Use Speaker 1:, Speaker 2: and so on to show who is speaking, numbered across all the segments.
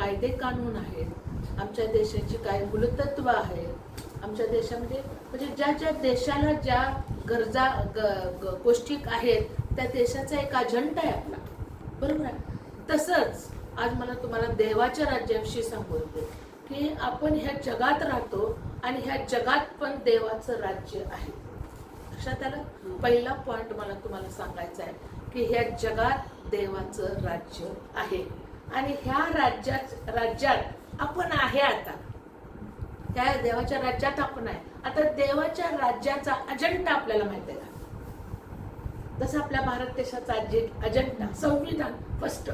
Speaker 1: कायदे कानून आहेत, आमच्या देशाची काय मूलतत्व आहेत, आमच्या देशामध्ये म्हणजे ज्या ज्या देशाला ज्या गरजा गोष्टी आहेत त्या देशाचा एक अजेंडा आहे आपला, बरोबर आहे. तसंच आज मला तुम्हाला देवाच्या राज्याविषयी सांगू होते की आपण ह्या जगात राहतो आणि ह्या जगात पण देवाचं राज्य आहे. लक्षात आलं. पहिला पॉइंट मला तुम्हाला सांगायचा आहे की ह्या जगात देवाचं राज्य आहे आणि ह्या राज्यात आपण आहे. आता त्या देवाच्या राज्यात आपण आहे. आता देवाच्या राज्याचा अजेंडा आपल्याला माहिती आहे का? जसं आपल्या भारत देशाचा अजेंडा संविधान फर्स्ट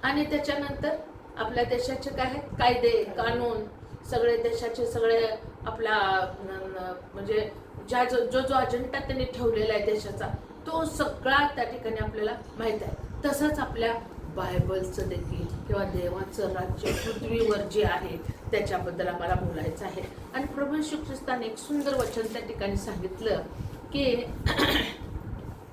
Speaker 1: आणि त्याच्यानंतर आपल्या देशाचे काय आहेत कायदे कानून, सगळे देशाचे सगळे आपला म्हणजे ज्या जो अजेंडा त्यांनी ठेवलेला आहे देशाचा तो सगळा त्या ठिकाणी आपल्याला माहित आहे. तसंच आपल्या बायबलचं देखील किंवा देवाचं राज्य पृथ्वीवर जे आहे त्याच्याबद्दल आम्हाला बोलायचं आहे. आणि प्रभू येशू ख्रिस्ताने एक सुंदर वचन त्या ठिकाणी सांगितलं की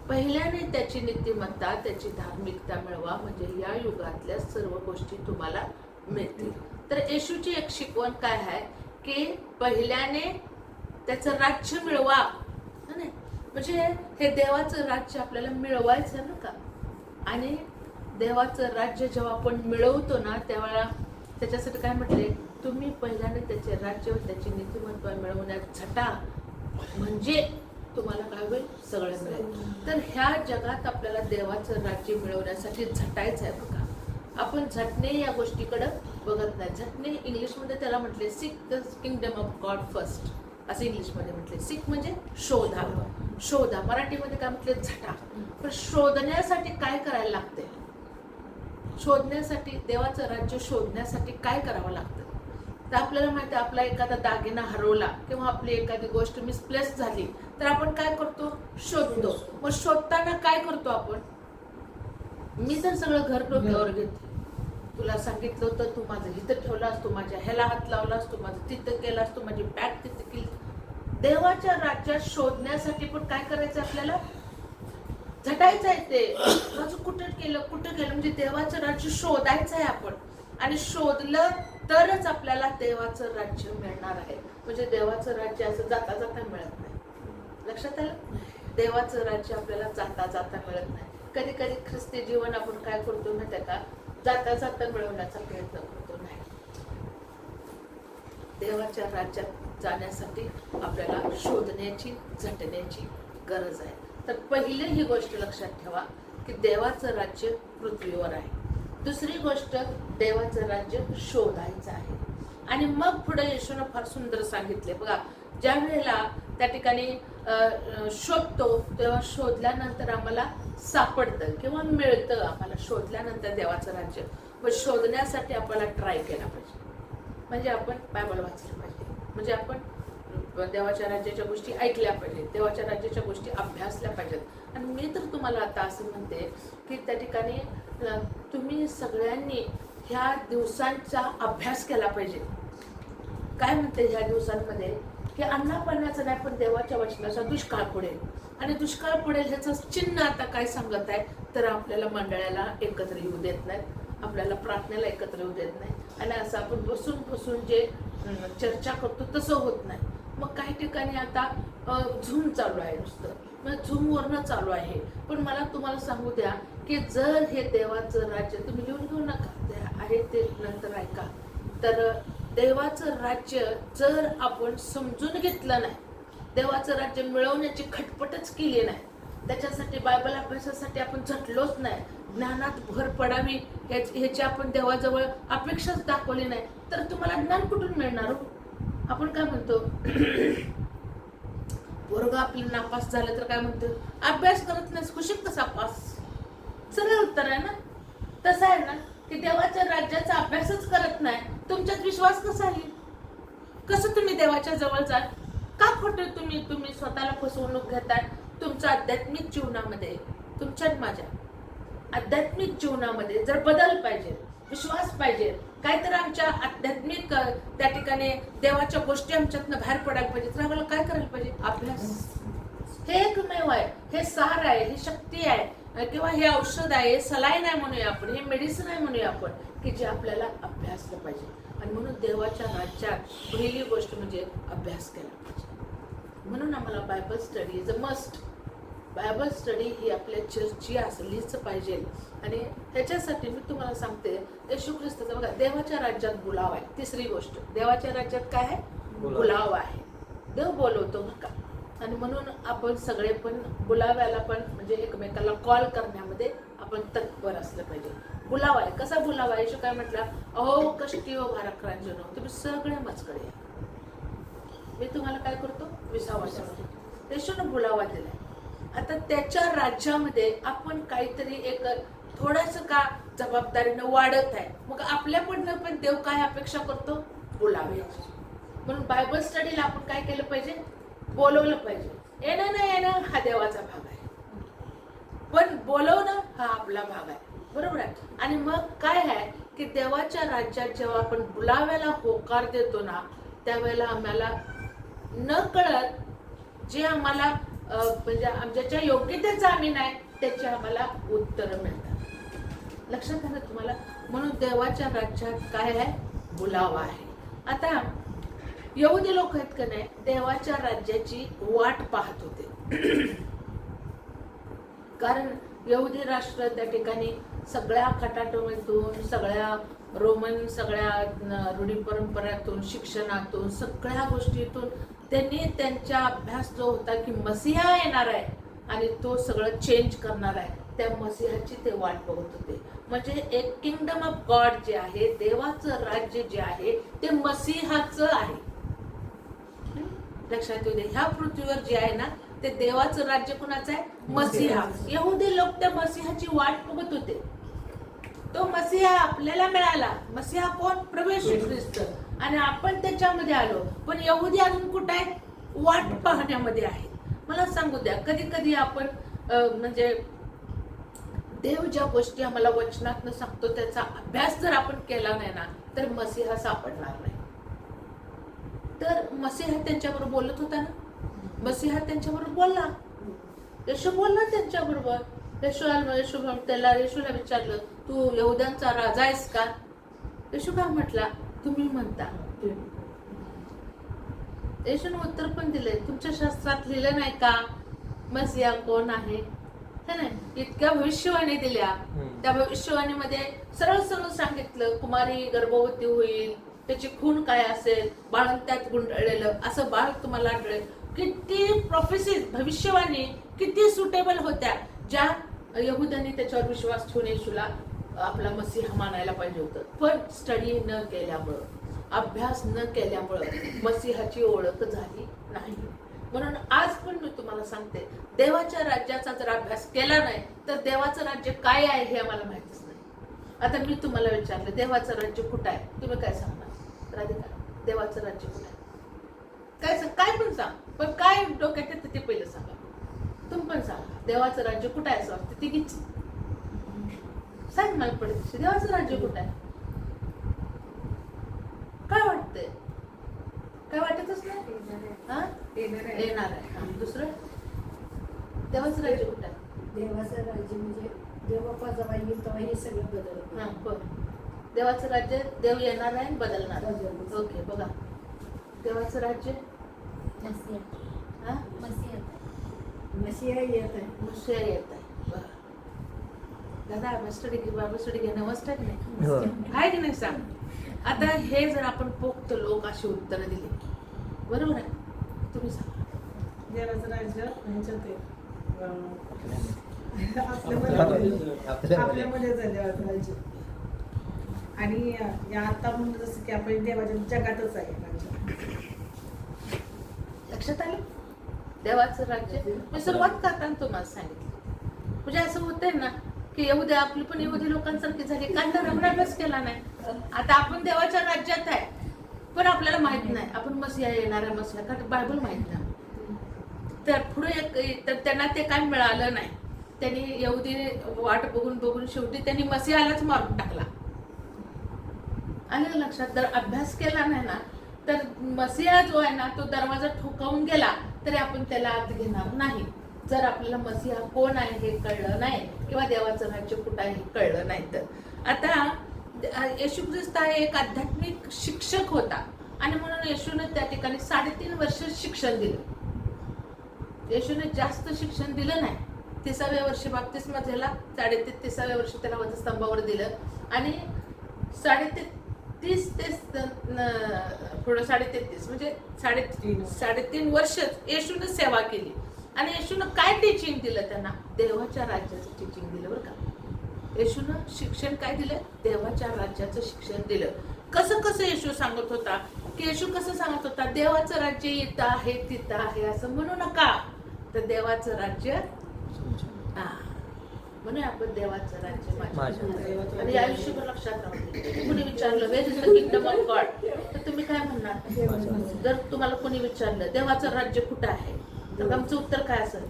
Speaker 1: पहिल्याने त्याची नीतिमत्ता त्याची धार्मिकता मिळवा म्हणजे या युगातल्या सर्व गोष्टी तुम्हाला मिळतील. तर येशूची एक शिकवण काय आहे की पहिल्याने त्याचं राज्य मिळवा, म्हणजे हे देवाचं राज्य आपल्याला मिळवायचं ना का. आणि देवाचं राज्य जेव्हा आपण मिळवतो ना त्यावेळेला त्याच्यासाठी काय म्हटले, तुम्ही पहिल्याने त्याचे राज्य त्याची नीतिमत्ता मिळवण्यात झटा म्हणजे तुम्हाला काय होईल सगळं मिळेल. तर ह्या जगात आपल्याला देवाचं राज्य मिळवण्यासाठी झटायचं आहे बघा. आपण झटणे या गोष्टीकडे बघत नाही. झटणे इंग्लिशमध्ये त्याला म्हटले seek the kingdom of God first असे इंग्लिशमध्ये म्हटले. सिक म्हणजे शोधा, शोधा. मराठीमध्ये काय म्हटले झटा. पण शोधण्यासाठी काय करायला लागते, शोधण्यासाठी देवाचं राज्य शोधण्यासाठी काय करावं लागतं. तर आपल्याला माहिती आहे आपला एखादा दागिना हरवला किंवा आपली एखादी गोष्ट मिसप्लेस झाली तर आपण काय करतो शोधतो. मग शोधताना काय करतो आपण, मी तर सगळं घर डोक्यावर घेते. तुला सांगितलं होतं तू माझं इथं ठेवलास, तू माझ्या ह्याला हात लावलास, तू माझं तिथं केलास, तू माझी बॅग तिथं केली. देवाच्या राज्यात शोधण्यासाठी पण काय करायचं आपल्याला झटायचं आहे. ते माझं कुठं केलं म्हणजे देवाचं राज्य शोधायचं आहे आपण. आणि शोधलं तरच आपल्याला देवाचं राज्य मिळणार आहे. म्हणजे देवाचं राज्य असं जाता जाता मिळत नाही. लक्षात आलं. देवाचं राज्य आपल्याला जाता जाता मिळत नाही. कधी कधी ख्रिस्ती जीवन आपण काय करतो माहिती का, जाता जाता मिळवण्याचा प्रयत्न करतो. नाही, देवाच्या राज्यात जाण्यासाठी आपल्याला शोधण्याची झटण्याची गरज आहे. तर पहिली ही गोष्ट लक्षात ठेवा की देवाचं राज्य पृथ्वीवर आहे. दुसरी गोष्ट देवाचं राज्य शोधायचं आहे. आणि मग पुढे येशूने फार सुंदर सांगितले बघा, ज्या वेळेला त्या ठिकाणी शोधतो तेव्हा शोधल्यानंतर आम्हाला सापडतं किंवा मिळतं. आम्हाला शोधल्यानंतर देवाचं राज्य पण शोधण्यासाठी आपल्याला ट्राय केला पाहिजे. म्हणजे आपण बायबल वाचलं पाहिजे, म्हणजे आपण देवाच्या राज्याच्या गोष्टी ऐकल्या पाहिजेत, देवाच्या राज्याच्या गोष्टी अभ्यासल्या पाहिजेत. आणि मी तर तुम्हाला आता असं म्हणते की त्या ठिकाणी तुम्ही सगळ्यांनी ह्या दिवसांचा अभ्यास केला पाहिजे. काय म्हणते ह्या दिवसांमध्ये की अन्ना पाण्याचा नाही पण देवाच्या वचनाचा दुष्काळ पडेल. आणि दुष्काळ पडेल ह्याचं चिन्ह आता काय सांगत आहे तर आपल्याला मंडळाला एकत्र येऊ देत नाहीत, आपल्याला प्रार्थनेला एकत्र येऊ देत नाही. आणि असं आपण बसून जे चर्चा करतो तसं होत नाही. मग काही ठिकाणी आता झूम चालू आहे, नुसतं म्हणजे झूमवरनं चालू आहे. पण मला तुम्हाला सांगू द्या की जर हे देवाचं राज्य तुम्ही लिहून घेऊ नका, आहे ते नंतर ऐका. तर देवाचं राज्य जर आपण समजून घेतलं नाही, देवाचं राज्य मिळवण्याची खटपटच केली नाही, त्याच्यासाठी बायबल अभ्यासासाठी आपण झटलोच नाही, ज्ञानात भर पडावी ह्याची आपण देवाजवळ अपेक्षाच दाखवली नाही, तर तुम्हाला ज्ञान कुठून मिळणार. आपण काय म्हणतो पोरगा आपलं नापास झालं तर काय म्हणतो, अभ्यास करत नाही खुशीत कसा पास. सरळ उत्तर आहे ना. तसं आहे ना की देवाच्या राज्याचा अभ्यासच करत नाही, तुमच्यात विश्वास कसा येईल, कसं तुम्ही देवाच्या जवळ जाल. का खोटं तुम्ही स्वतःला फसवणूक घेताय. तुमच्या आध्यात्मिक जीवनामध्ये, तुमच्या माझ्या आध्यात्मिक जीवनामध्ये जर बदल पाहिजे, विश्वास पाहिजे, काहीतरी आमच्या आध्यात्मिक त्या ठिकाणी देवाच्या गोष्टी आमच्यातनं बाहेर पडायला पाहिजे, तर आम्हाला काय करायला पाहिजे, अभ्यास. हे एकमेव आहे, हे सार आहे, ही शक्ती आहे किंवा हे औषध आहे, सलाईन आहे म्हणूया आपण, हे मेडिसिन आहे म्हणूया आपण, की जे आपल्याला अभ्यासलं पाहिजे. आणि म्हणून देवाच्या राज्यात पहिली गोष्ट म्हणजे अभ्यास केला पाहिजे. म्हणून आम्हाला Bible study is a must. Bible study ही आपल्या चर्चची असलीच पाहिजे. आणि त्याच्यासाठी मी तुम्हाला सांगते, येशू ख्रिस्ताचा बघा, देवाच्या राज्यात बुलावा आहे. तिसरी गोष्ट, देवाच्या राज्यात काय आहे? बुलावा आहे. देव बोलवतो नका. आणि म्हणून आपण सगळे पण बुलाव्याला पण म्हणजे एकमेकाला कॉल करण्यामध्ये आपण तत्पर असलं पाहिजे. बुलावा आहे. कसा बुलावा? येशू काय म्हटलं? अहो कष्टी हो भाराक्रांजनो, तुम्ही सगळे माझकडे या, मी तुम्हाला काय करतो? विसावा करतो. येशूने बुलावा दिलाय. आता त्याच्या राज्यामध्ये आपण काहीतरी एक थोडंसं का जबाबदारीनं वाढत आहे, मग आपल्याकडनं पण देव काय अपेक्षा करतो? बुलाव्याची. म्हणून बायबल स्टडीला आपण काय केलं पाहिजे? बोलवलं पाहिजे. येणं ना येणं हा देवाचा भाग आहे, पण बोलवणं हा आपला भाग आहे. बरोबर आहे. आणि मग काय आहे की देवाच्या राज्यात जेव्हा आपण बुलाव्याला होकार देतो ना, त्यावेळेला आम्हाला न कळत जे आम्हाला म्हणजे आमच्या योग्यतेचं आम्ही नाही त्याची आम्हाला उत्तरं मिळतात. लक्षात आलं तुम्हाला? म्हणून देवाच्या राज्यात काय आहे? बुलावा आहे. आता यहुदी लोक आहेत का नाही, देवाच्या राज्याची वाट पाहत होते. कारण यहुदी राष्ट्र त्या ठिकाणी सगळ्या खटाटोमधून, सगळ्या रोमन सगळ्या रूढी परंपरातून, शिक्षणातून, सगळ्या गोष्टीतून त्यांनी त्यांचा अभ्यास जो होता की मसीहा येणार आहे आणि तो सगळं चेंज करणार आहे, त्या मसीहाची ते वाट बघत होते. म्हणजे एक किंगडम ऑफ गॉड जे आहे, देवाचं राज्य जे आहे ते मसीहाचं आहे. लक्षात येऊ दे, ह्या पृथ्वीवर जे आहे ना ते देवाचं राज्य कुणाचं आहे? मसीहा. यहुदी लोक त्या मसीहाची वाट बघत होते. तो मसीहा आपल्याला मिळाला. मसीहा कोण? प्रभू येशू ख्रिस्त. आणि आपण त्याच्यामध्ये आलो. पण यहुदी अजून कुठे आहेत? वाट पाहण्यामध्ये आहेत. मला सांगू द्या, कधी कधी आपण म्हणजे देव ज्या गोष्टी आम्हाला वचनातनं सांगतो त्याचा अभ्यास जर आपण केला नाही ना, तर मसीहा सापडणार नाही. तर मसीहा त्यांच्याबरोबर बोलत होता ना, मसीहा त्यांच्याबरोबर बोलला, येशू बोलला त्यांच्याबरोबर. येशूला विचारलं, तू यहुद्यांचा राजा आहेस का? येशू काय म्हटला? तुम्ही म्हणता. येशूने उत्तर पण दिले, तुमच्या शास्त्रात लिहिलं नाही का मसीहा कोण आहे? है ना? इतक्या भविष्यवाणी दिल्या. त्या भविष्यवाणीमध्ये सरळ सरळ सांगितलं, कुमारी गर्भवती होईल, त्याची खून काय असेल, बाळ त्यात गुंडळलेलं असं बाळ तुम्हाला आढळेल. किती प्रोफेसीज, भविष्यवाणी किती सुटेबल होत्या, ज्या यहुद्यांनी त्याच्यावर विश्वास ठेवून येशूला आपला मसीहा मानायला पाहिजे होतं. पण स्टडी न केल्यामुळं, अभ्यास न केल्यामुळं मसीहाची ओळख झाली नाही. म्हणून आज पण मी तुम्हाला सांगते, देवाच्या राज्याचा जर अभ्यास केला नाही तर देवाचं राज्य काय आहे हे आम्हाला माहितीच नाही. आता मी तुम्हाला विचारलं, देवाचं राज्य कुठं आहे? तुम्ही काय सांगणार? राधिका, देवाचं राज्य कुठं आहे? काय पण सांग, पण काय डोक्यात येतं ते पहिलं सांगा. तुम्ही पण सांगा, देवाचं राज्य कुठं आहे? असं वाटतं तिघीच सांग मला पडते, देवाचं राज्य कुठं आहे? काय वाटतंय? काय वाटतच नाही? येणार आहे. दुसरं, देवाचं राज्य कुठं आहे?
Speaker 2: देवाचं राज्य म्हणजे देवा जेव्हा येईल तेव्हा हे सगळं बदल.
Speaker 1: देवाचं राज्य, देव येणार आहे आणि बदलणार. ओके, बघा, देवाचं राज्य
Speaker 2: मसीहा येत आहे.
Speaker 1: मसीहा येत आहे. बघा दादा, बायबल स्टडी घेणं मस्त आहे की नाही? आहे की नाही सांग? आता हे जर आपण पोक्त लोक अशी उत्तरं दिली, बरोबर आहे? तुम्ही सांगा.
Speaker 3: देवाचं राज्य आपल्यामध्येच आहे देवाचं राज्य. आणि या आता म्हणून जसं की आपण देवाच्या जगातच आहे राज्य.
Speaker 1: लक्षात आलं? देवाचं राज्य मी सुरुवात करताना तुम्हाला सांगितलं. म्हणजे असं होतंय ना की येहुद्या आपली पण येहुदी लोकांसारखी झाली, का तर आपण अभ्यास केला नाही. आता आपण देवाच्या राज्यात आहे पण आपल्याला माहित नाही आपण मसीहा येणार आहे, मसीहा का बायबल माहित नाही. तर पुढे तर त्यांना ते काय मिळालं नाही. त्यांनी येहुदी वाट बघून बघून शेवटी त्यांनी मसीहालाच मारून टाकला. आलं लक्षात? जर अभ्यास केला नाही ना तर मसीहा जो आहे ना तो दरवाजा ठोकावून गेला तरी आपण त्याला आत घेणार नाही. जर आपल्याला मसीहा कोण आहे हे कळलं नाही किंवा देवाचं राज्य कुठं आहे हे कळलं नाही तर. आता येशू ख्रिस्त हा एक आध्यात्मिक शिक्षक होता आणि म्हणून येशूने त्या ठिकाणी 3.5 वर्ष शिक्षण दिलं. येशूने जास्त शिक्षण दिलं नाही. 30व्या वर्षी बाप्तिस्मा झाला, 33व्या वर्षी त्याला वधस्तंभावर दिलं आणि 33 ते पुढे 33 म्हणजे 3.5 वर्ष येशूने सेवा केली. आणि येशूनं काय टीचिंग दिलं त्यांना? देवाच्या राज्याचं टीचिंग दिलं बरं का. येशूनं शिक्षण काय दिलं? देवाच्या राज्याचं शिक्षण दिलं. कसं कसं येशू सांगत होता की येशू कसं सांगत होता? देवाचं राज्य इथं आहे तिथं आहे असं म्हणू नका, तर देवाचं राज्य म्हणून आपण देवाचं राज्य माझ्या आणि आयुष्यभर लक्षात राहू. कुणी विचारलं where is the kingdom of God, तर तुम्ही काय म्हणणार? जर तुम्हाला कोणी विचारलं देवाचं राज्य कुठं आहे, तर आमचं उत्तर काय असेल?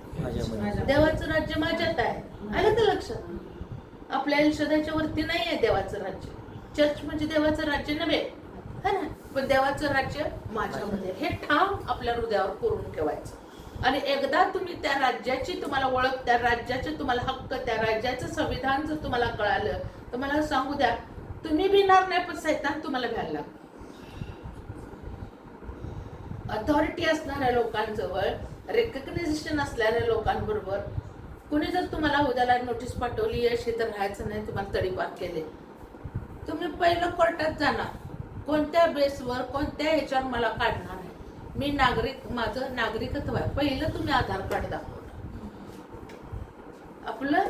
Speaker 1: देवाचं राज्य माझ्यात आहे. आलं का लक्षात? आपल्या आयुष्याच्या वरती नाही आहे देवाचं राज्य. चर्च म्हणजे देवाचं राज्य नव्हे, है ना, पण देवाचं राज्य माझ्यामध्ये. हे ठाम आपल्या हृदयावर करून ठेवायचं. आणि एकदा तुम्ही त्या राज्याची तुम्हाला ओळख, त्या राज्याचे तुम्हाला हक्क, त्या राज्याचं संविधान जर तुम्हाला कळालं तर मला सांगू द्या, तुम्ही भिणार नाही पण सैतान तुम्हाला भ्यायला लागेल. अथॉरिटी असणाऱ्या लोकांजवळ, रेकग्नायझेशन असणाऱ्या लोकांबरोबर कुणी जर तुम्हाला उद्याला नोटीस पाठवली यश इथं राहायचं नाही, तुम्हाला तडीपार केले, तुम्ही पहिलं कोर्टात जाणार. कोणत्या बेसवर, कोणत्या ह्याच्यावर मला काढणार आहे? मी नागरिक, माझं नागरिकत्व आहे. पहिलं तुम्ही आधार कार्ड दाखवणार. आपलं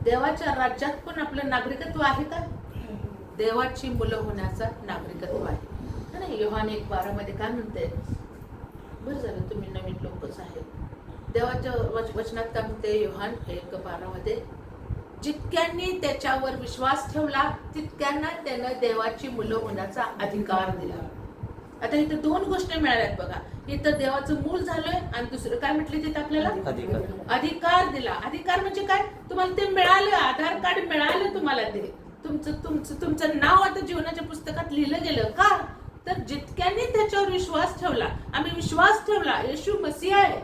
Speaker 1: देवाच्या राज्यात पण आपलं नागरिकत्व आहे का? देवाची मुलं होण्याचा नागरिकत्व आहे ना. योहान 1:12 मध्ये काय म्हणते? बरं झालं तुम्ही नवीन लोकच आहे. देवाच्या वचनात काय म्हणते? योहान 1:12 मध्ये, जितक्यांनी त्याच्यावर विश्वास ठेवला तितक्यांना त्यानं देवाची मुलं होण्याचा अधिकार दिला. आता इथं 2 गोष्टी मिळाल्यात बघा. इथं देवाचं मूल झालंय आणि दुसरं काय म्हटलं तिथं आपल्याला? अधिकार दिला. अधिकार म्हणजे काय? तुम्हाला ते मिळालं, आधार कार्ड मिळालं तुम्हाला. ते तुमचं नाव आता जीवनाच्या पुस्तकात लिहिलं गेलं का? तर जितक्यांनी त्याच्यावर विश्वास ठेवला. आम्ही विश्वास ठेवला येशू मसीहा आहे,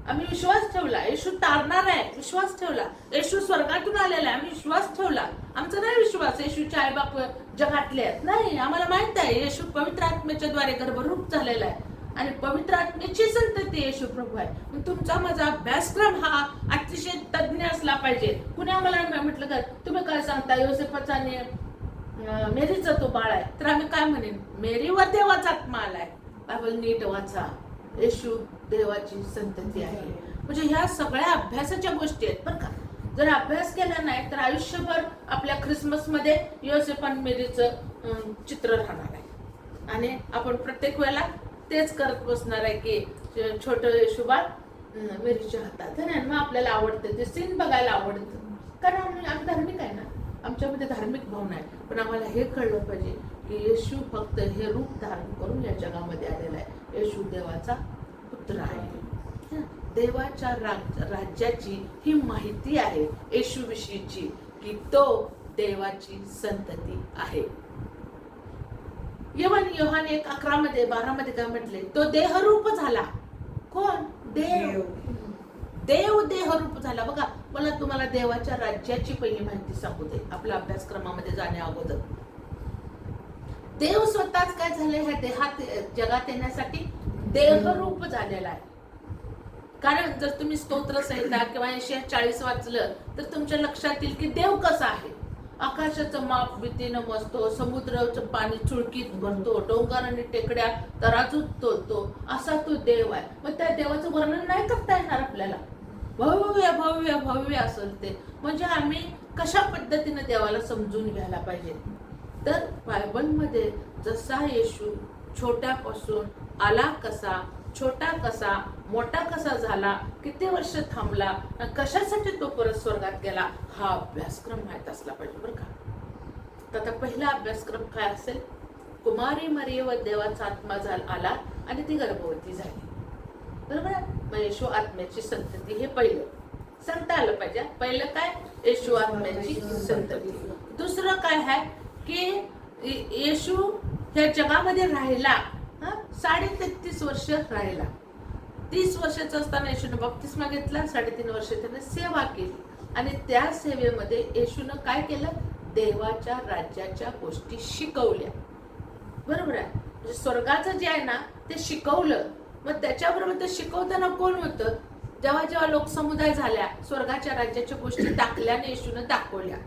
Speaker 1: आम्ही विश्वास ठेवला येशू तारणार आहे, विश्वास ठेवला येशू स्वर्गातून आलेला आहे, आम्ही विश्वास ठेवला. आमचा नाही विश्वास येशूचे आई बाप जगातले आहेत, नाही. आम्हाला माहित आहे येशू पवित्र आत्म्याच्या द्वारे गर्भरूप झालेला आहे आणि पवित्र आत्म्याची संतती येशू प्रभू आहे. मग तुमचा माझा अभ्यासक्रम हा अतिशय तज्ञ असला पाहिजे. कुणी आम्हाला म्हटलं का तुम्ही काय सांगता योसेफाचा आणि मेरीचा तो बाळ आहे, तर आम्ही काय म्हणेन? मेरीवर देवाचा आत्मा आलाय. बायबल नीट वाचा. येशू देवाची संतती आहे. म्हणजे ह्या सगळ्या अभ्यासाच्या गोष्टी आहेत बरं का. जर अभ्यास केला नाही तर आयुष्यभर आपल्या ख्रिसमस मध्ये योसेफ आणि मेरीचं चित्र राहणार आहे आणि आपण प्रत्येक वेळेला तेच करत बसणार आहे की छोटं येशू बाळ मेरीच्या हातात आहे ना. मग आपल्याला आवडतं ते सीन बघायला आवडतं, कारण आम्ही धार्मिक आहे ना, आमच्यामध्ये धार्मिक भावना आहे. पण आम्हाला हे कळलं पाहिजे की येशू फक्त हे रूप धारण करून या जगामध्ये आलेला आहे. येशू देवाचा पुत्र आहे. देवाच्या राज्याची ही माहिती आहे येशू विषयीची की तो देवाची संतती आहे. योहान 1:11 मध्ये 12 मध्ये काय म्हटले? तो देहरूप झाला. कोण? देव. देव देहरूप झाला. बघा, मला तुम्हाला देवाच्या राज्याची पहिली माहिती सांगू दे आपल्या अभ्यासक्रमामध्ये जाण्या अगोदर. देव स्वतःच काय झाले? ह्या देहात जगात येण्यासाठी देहरूप झालेला आहे. कारण जर तुम्ही स्तोत्र संहिता किंवा 40 वाचलं तर तुमच्या लक्षात येईल की देव कसा आहे. आकाशाचं माप भीतीनं मोजतो, समुद्राचं पाणी चुळकीत भरतो, डोंगर आणि टेकड्या तराजूत तोलतो, असा तो देव आहे. मग त्या देवाचं वर्णन नाही करता येणार आपल्याला. भव्य भव्य भव्य असेल ते. म्हणजे आम्ही कशा पद्धतीने देवाला समजून घ्यायला पाहिजे? तर बायबलमध्ये जसा येशू छोट्यापासून आला, कसा छोटा कसा मोठा कसा झाला, किती वर्ष थांबला, कशासाठी तो परत स्वर्गात गेला, हा अभ्यासक्रम माहित असला पाहिजे बरं का. तर आता पहिला अभ्यासक्रम काय असेल? कुमारी मरियेवर देवाचा आत्मा आला आणि ती गर्भवती झाली. बरोबर. मग येशू आत्म्याची संतती हे पहिलं सांगता आलं पाहिजे. पहिलं काय? येशू आत्म्याची संतती. दुसरं काय आहे की येशू ह्या जगामध्ये राहिला, 33.5 वर्ष राहिला. 30 वर्षाचा असताना येशूने बप्तिस्मा घेतला, 3.5 वर्ष त्याने सेवा केली आणि त्या सेवेमध्ये येशूनं काय केलं? देवाच्या राज्याच्या गोष्टी शिकवल्या. बरोबर आहे. म्हणजे स्वर्गाचं जे आहे ना ते शिकवलं. मग त्याच्याबरोबर ते शिकवताना कोण होतं? जेव्हा जेव्हा लोकसमुदाय झाल्या, स्वर्गाच्या राज्याच्या गोष्टी दाखल्याने येशूनं दाखवल्या.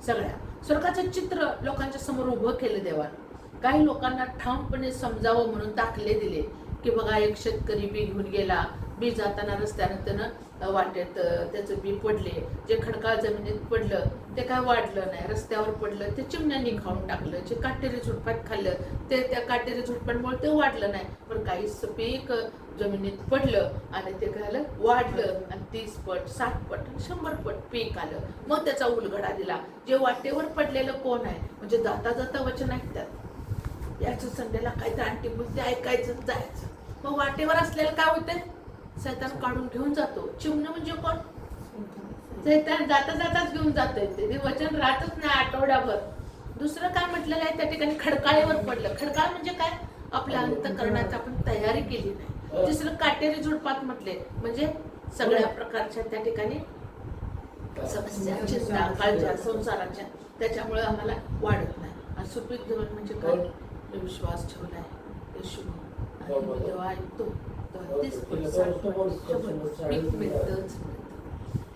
Speaker 1: सगळ्या स्वर्गाचं चित्र लोकांच्या समोर उभं केलं देवानं. काही लोकांना ठामपणे समजावं म्हणून दाखले दिले की बघा, एक शेतकरी बी घेऊन गेला, बी जाताना रस्त्यानं त्यानं वाटेत त्याचं बी पडले, जे खडकाळ जमिनीत पडलं ते काय वाढलं नाही, रस्त्यावर पडलं ते चिमण्यांनी खाऊन टाकलं, जे काटेरी झुडपात खाल्लं ते त्या काटेरी झुडपांमुळे ते वाढलं नाही, पण काही पीक जमिनीत पडलं आणि ते काय झालं, वाढलं आणि 30 पट 60 पट 100 पट पीक आलं. मग त्याचा उलगडा दिला. जे वाटेवर पडलेलं कोण आहे? म्हणजे जाता जाता वचन ऐकतात, याचं संडेला काहीतरी आणटी बुद्धी ऐकायचं जायचं. मग वाटेवर असलेलं काय होते? सैतान काढून घेऊन जातो. चिमणं म्हणजे कोण? सैतान जाता जाताच घेऊन जातोय. ते वचन राहतच नाही आठवड्याभर. दुसरं काय म्हटलेलं आहे त्या ठिकाणी? खडकाळीवर पडलं. खडकाळ म्हणजे काय? आपल्या अंतःकरणाची आपण तयारी केली नाही. तिसरं काटेरी झुडपात म्हटले, म्हणजे सगळ्या प्रकारच्या त्या ठिकाणी समस्या, चिंता, काळज्या, संसाराच्या, त्याच्यामुळे आम्हाला वाढत नाही. आणि सुपीक जीवन म्हणजे काय? विश्वास ठेवलाय येशू आणि मी जेव्हा ऐकतो तेव्हा 30 पीक मिळतंच.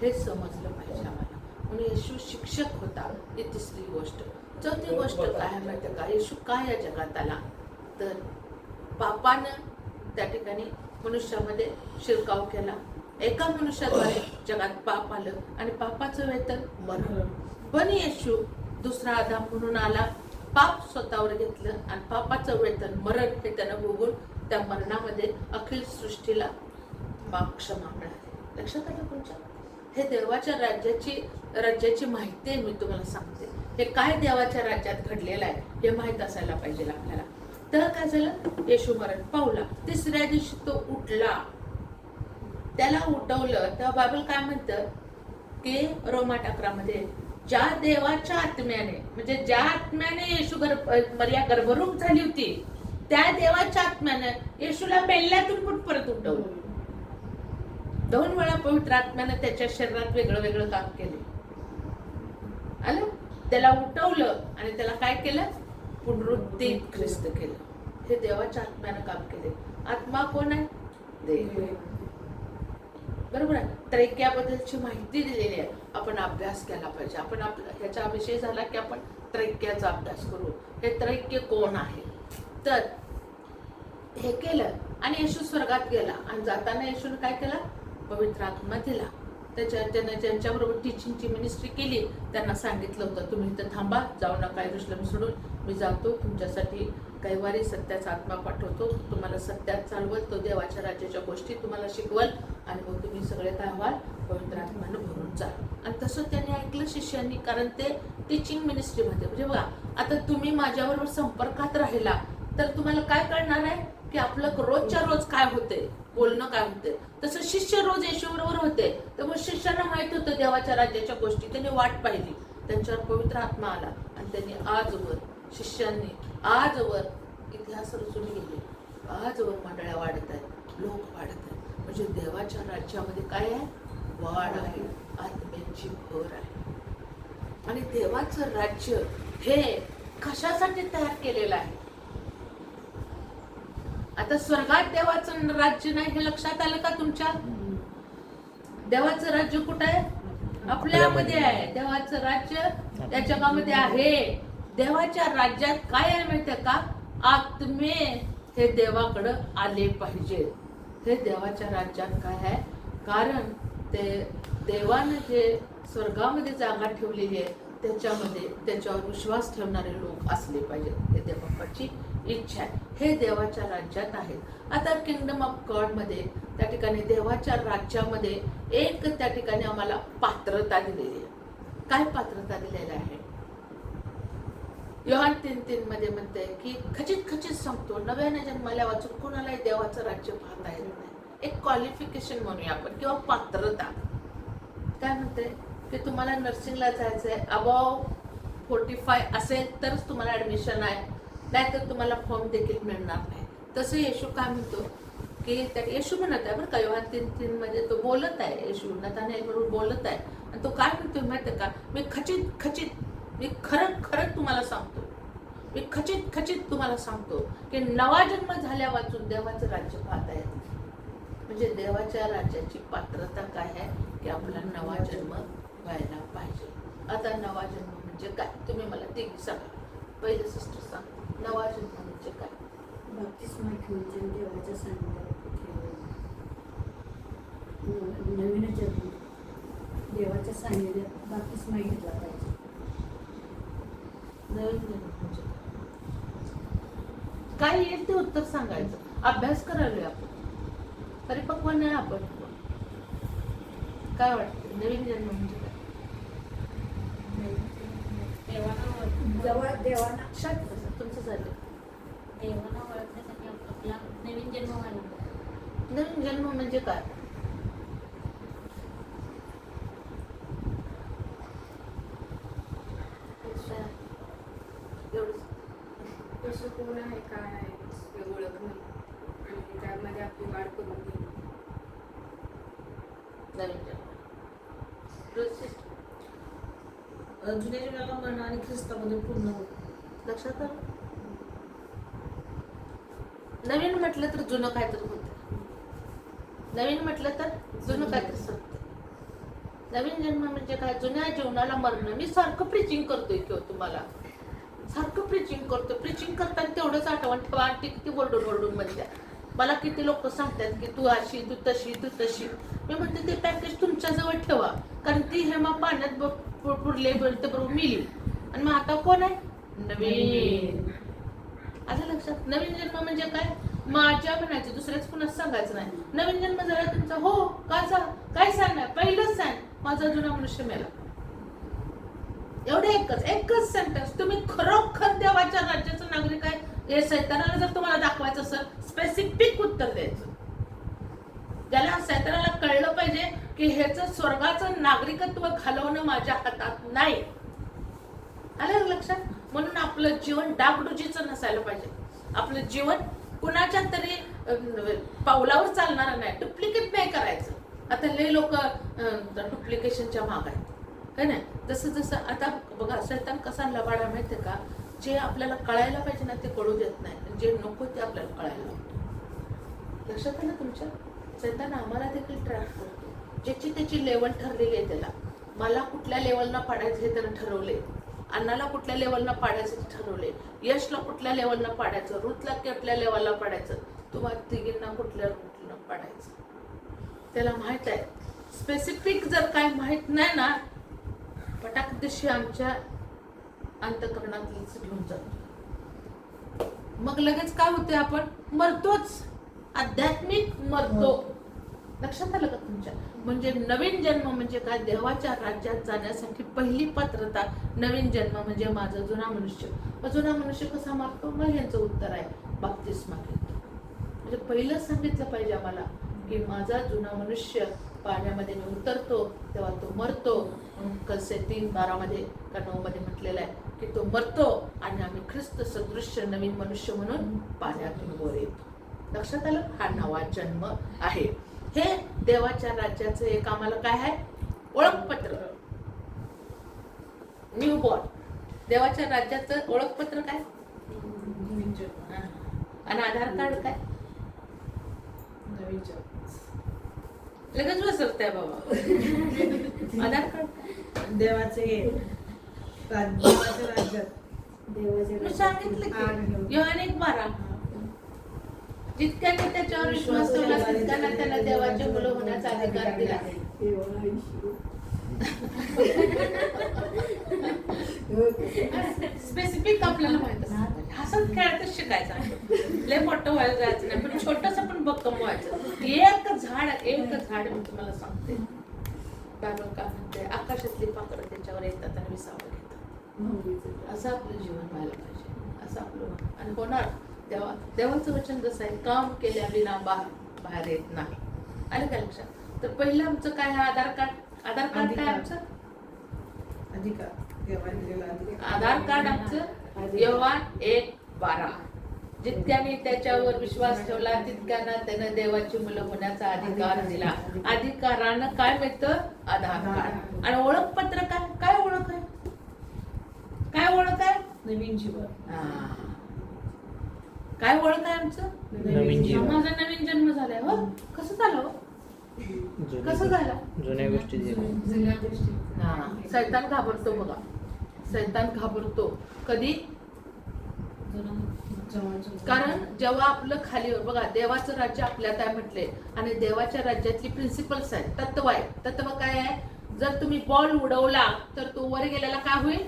Speaker 1: हे समजलं पाहिजे आम्हाला. म्हणून येशू शिक्षक होता. ही तिसरी गोष्ट. चौथी गोष्ट काय माहिती का? येशू काय या जगात आला? तर पापानं त्या ठिकाणी मनुष्यामध्ये शिरकाव केला. एका मनुष्याद्वारे जगात पाप आलं आणि पापाचं वेतन मरण. पण येशू दुसरा आदाम म्हणून आला, पाप स्वतःवर घेतलं आणि पापाचं वेतन मरण हे त्यानं भोगून त्या मरणामध्ये अखिल सृष्टीला क्षमा मिळाली. लक्षात आलं तुमच्या? हे देवाच्या राज्याची माहिती आहे. मी तुम्हाला सांगते हे काय देवाच्या राज्यात घडलेलं आहे हे माहीत असायला पाहिजे आपल्याला. तर काय झालं? येशू मरण पावला. तिसऱ्या दिवशी तो उठला. त्याला उठवलं तेव्हा बायबल काय म्हणतं की रोमाट 11 मध्ये, ज्या देवाच्या आत्म्याने, म्हणजे ज्या आत्म्याने येशू मरिया गर्भरूप झाली होती, त्या देवाच्या आत्म्यानं येशूला मेल्यातून परत उठवलं. 2 वेळा पवित्र आत्म्यानं त्याच्या शरीरात वेगळं वेगळं काम केले. आलं? त्याला उठवलं आणि त्याला काय केलं? पुनरुत्थित ख्रिस्त केलं. हे देवाच्या आत्म्यानं काम केले. आत्मा कोण आहे? देव. बरोबर आहे. त्रैक्याबद्दलची माहिती दिलेली आहे. आपण अभ्यास केला पाहिजे. आपण ह्याचा विषय झाला की आपण त्रैक्याचा अभ्यास करू. हे त्रैक्य कोण आहे? तर हे केलं आणि येशू स्वर्गात गेला आणि जाताना येशूने काय केला? पवित्र आत्मा दिला. त्यानं ज्यांच्याबरोबर टीचिंगची मिनिस्ट्री केली त्यांना सांगितलं होतं, तुम्ही इथं थांबा, जाऊ नका यरूशलेम सोडून, मी जातो तुमच्यासाठी कैवारी सत्याचा आत्मा पाठवतो, तुम्हाला सत्यात चालवल, तो देवाच्या राज्याच्या गोष्टी तुम्हाला शिकवल आणि मग तुम्ही सगळे काय व्हाल? पवित्र आत्म्यानं भरून जाल. आणि तसं त्यांनी ऐकलं शिष्यांनी, कारण ते टीचिंग मिनिस्ट्रीमध्ये. म्हणजे बघा, आता तुम्ही माझ्याबरोबर संपर्कात राहिला तर तुम्हाला काय कळणार आहे की आपलं रोजच्या रोज काय होते, बोलणं काय होते. तसं शिष्य रोज येशू बरोबर होते. त्यामुळे शिष्यांना माहित होतं देवाच्या राज्याच्या गोष्टी. त्यांनी वाट पाहिली, त्यांच्यावर पवित्र आत्मा आला आणि त्यांनी आजवर, शिष्यांनी आजवर इतिहास रचून गेले. आजवर मंडळ्या वाढत आहेत, लोक वाढत आहेत. म्हणजे देवाच्या राज्यामध्ये काय आहे? वाढ आहे, आत्म्याची भर आहे. आणि देवाचं राज्य हे कशासाठी तयार केलेलं आहे? आता स्वर्गात देवाचं राज्य नाही हे लक्षात आलं का तुमच्या? देवाचं राज्य कुठं आहे? आपल्यामध्ये आहे. देवाचं राज्य त्या जगामध्ये आहे. देवाच्या राज्यात काय आहे माहितीये का? आत्मे हे देवाकडं आले पाहिजे. हे देवाच्या राज्यात काय आहे? कारण ते देवानं जे स्वर्गामध्ये जागा ठेवलेली आहे त्याच्यामध्ये त्याच्यावर विश्वास ठेवणारे लोक असले पाहिजेत. हे देवाची इच्छा आहे. हे देवाच्या राज्यात आहे. आता किंगडम ऑफ गॉड मध्ये त्या ठिकाणी देवाच्या राज्यामध्ये एक त्या ठिकाणी आम्हाला पात्रता दिलेली आहे. काय पात्रता दिलेली आहे? योहान 3:3 मध्ये म्हणते की खचित सांगतो, नव्याने जन्माला वाचून कोणालाही देवाचं राज्य पाहता येत नाही. एक क्वालिफिकेशन म्हणूया आपण, किंवा पात्रता. काय म्हणते की तुम्हाला नर्सिंगला जायचंय, अबाव 45 असेल तरच तुम्हाला ऍडमिशन आहे, नाहीतर तुम्हाला फॉर्म देखील मिळणार नाही. तसं येशू काय म्हणतो की त्या येशू म्हणत आहे बरं का, योहान 3:3 मध्ये तो बोलत आहे, येशू नतानेल बरोबर बोलत आहे. आणि तो काय म्हणतोय माहितीये का, मी खरं खरं तुम्हाला सांगतो, मी खचित तुम्हाला सांगतो की नवा जन्म झाल्या वाचून देवाचं राज्य पाहता येतं. म्हणजे देवाच्या राज्याची पात्रता काय आहे की आपला नवा जन्म व्हायला पाहिजे. आता नवा जन्म म्हणजे काय, तुम्ही मला ते सांगा. पहिले सिस्टर सांग, नवा जन्म म्हणजे काय?
Speaker 2: बाप्तिस्मा घेऊन देवाच्या सान्निध्यात नवीन जन्म, देवाच्या सान्निध्यात बाप्तिस्मा घेतला पाहिजे.
Speaker 1: नवीन जन्म म्हणजे काय येईल ते उत्तर सांगायचं. अभ्यास करायला आपण, परिपक्व नाही आपण. काय वाटतं नवीन जन्म म्हणजे काय?
Speaker 2: देवाना
Speaker 1: शांत बसा, तुमचं झालं.
Speaker 4: देवाला ओळखण्यासाठी आपला नवीन जन्म व्हायला पाहिजे.
Speaker 1: नवीन जन्म म्हणजे काय? एवढंच.
Speaker 5: कसं कोण आहे काय आहे हे ओळखणं आणि त्यामध्ये आपली वाढ करून घेणं.
Speaker 1: नवीन जन्म रोज sister,
Speaker 3: जुन्या जन्माला मरण आणि ख्रिस्तामध्ये पूर्ण होतं.
Speaker 1: लक्षात आलं. नवीन म्हटलं तर जुनं काहीतरी होतं, नवीन म्हटलं तर जुनं काहीतरी संपतं. नवीन जन्म म्हणजे काय? जुन्या जीवनाला मरणं. मी सारखं प्रिचिंग करतोय किंवा तुम्हाला सारखं प्रिचिंग करतो. प्रिचिंग करताना तेवढंच आठवण ठेवा. आंटी किती बोलून म्हणत्या मला, किती लोक सांगतात की तू अशी तू तशी. मी म्हणते ते पॅकेज तुमच्याजवळ ठेवा, कारण ती हेमा पाण्यात पुरले बोलते बरोबर मिली. आणि मग आता कोण आहे? नवीन. आलं लक्षात? नवीन जन्म म्हणजे काय? माझ्या म्हणायचं, दुसऱ्याच कुणाच सांगायचं नाही. नवीन जन्म झाला तुमचा. हो काय सांगणार? पहिलंच सांग, माझा जुना मनुष्य मेला. एवढे एकच सेंटेन्स. तुम्ही खरोखर देवाच्या राज्याचं नागरिक आहे हे सैतानाला जर तुम्हाला दाखवायचं असेल, स्पेसिफिक उत्तर द्यायचं. ज्याला सैतानाला कळलं पाहिजे की ह्याचं स्वर्गाचं नागरिकत्व घालवणं माझ्या हातात नाही. आलं लक्षात? म्हणून आपलं जीवन डागडुजीचं नसायला पाहिजे. आपलं जीवन कुणाच्या तरी पावलावर चालणारं नाही. डुप्लिकेट नाही करायचं. आता लय लोक डुप्लिकेशनच्या माग आहेत, है ना? जसं आता बघा, सैतान कसा लबाडा माहितीये का? जे आपल्याला कळायला पाहिजे ना ते कळू देत नाही, जे नको ते आपल्याला कळायला लागतं. लक्षात आलं तुमच्या? सैतान आम्हाला देखील ट्रॅप करतो. ज्याची त्याची लेवल ठरलेली आहे त्याला. मला कुठल्या लेवलला पाडायचं हे त्यानं ठरवले, अण्णाला कुठल्या लेवलला पाडायचं ते ठरवले, यशला कुठल्या लेवलला पाडायचं, रुथला कुठल्या लेवलला पाडायचं, तुम्हाला तिघींना कुठल्या पाडायचं त्याला माहित आहे. स्पेसिफिक जर काही माहित नाही ना, पटाक दिवशी आमच्या अंतःकरणातलीच घेऊन जातो. मग लगेच काय होते? आपण मरतोच, आध्यात्मिक मरतो. लक्षात आलं का तुमच्या? म्हणजे नवीन जन्म म्हणजे काय? देवाच्या राज्यात जाण्यासाठी पहिली पात्रता नवीन जन्म म्हणजे माझा जुना मनुष्य. जुना मनुष्य कसा मारतो? मग यांचं उत्तर आहे बाप्तिस्मा घेतो. म्हणजे पहिलं सांगितलं पाहिजे आम्हाला की माझा जुना मनुष्य पाण्यामध्ये मी उतरतो तेव्हा तो मरतो. कसे 3:12 मध्ये का 9 मध्ये म्हटलेलं आहे की तो मरतो आणि आम्ही ख्रिस्त सदृश्य नवीन मनुष्य म्हणून पाण्यातून वर येतो. लक्षात आलं? हा नवा जन्म आहे. हे देवाच्या राज्याचं एक आम्हाला काय आहे? ओळखपत्र. New born. देवाच्या राज्याचं ओळखपत्र काय?
Speaker 3: नवीन जन्म.
Speaker 1: आणि आधार कार्ड काय?
Speaker 3: नवीन जन्म.
Speaker 1: लगेच बसवताय बाबा. आधार कार्ड
Speaker 3: देवाचे देवाच्या राज्यात
Speaker 1: मी सांगितलं की योहान 1:12 जितक्याने त्याच्यावर विश्वास ठेवला तितक्यांना त्याला देवाचे मुलं होण्याचा अधिकार दिला. स्पेसिफिक आपल्याला माहित असतं. हसत खेळतच शिकायचं. लय मोठं व्हायला जायचं नाही, पण छोटस पण भक्कम व्हायचं. एक झाड मी तुम्हाला सांगते. बायबल काय म्हणते? आकाशातली पाखरं त्याच्यावर येतात आणि विसावं घेतात. असं आपलं जीवन व्हायला पाहिजे. असं आपलं आणि होणार. देवाचं वचन जसं आहे, काम केल्या विना बाहेर येत नाही. आलं का लक्षात? तर पहिलं आमचं काय आहे? आधार कार्ड. आधार कार्ड काय आमचं?
Speaker 3: अधिकार. देवाने दिलेला अधिकार.
Speaker 1: आधार कार्ड आमचं योहान 1:12. जितक्याने त्याच्यावर विश्वास ठेवला तितक्यानं त्यानं देवाची मुलं होण्याचा अधिकार दिला. अधिकारानं काय मिळतं? आधार कार्ड. आणि ओळखपत्र काय? काय ओळख आहे? काय ओळख आहे?
Speaker 3: नवीन जीवन.
Speaker 1: काय ओळख आहे आमचं?
Speaker 6: नवीन जीवन.
Speaker 1: माझा नवीन जन्म झालाय. हो कसं झालं हो? कसं झालं?
Speaker 6: जुन्या गोष्टी
Speaker 5: जुन्या गोष्टी.
Speaker 1: सैतान घाबरतो बघा. सैतान घाबरतो कधी? कारण जेव्हा आपलं खालीवर बघा देवाचं राज्य आपल्यात आहे म्हटले आणि देवाच्या राज्यातली प्रिन्सिपल्स आहेत, तत्व आहे. तत्व काय आहे? जर तुम्ही बॉल उडवला तर तो वर गेलेला काय होईल?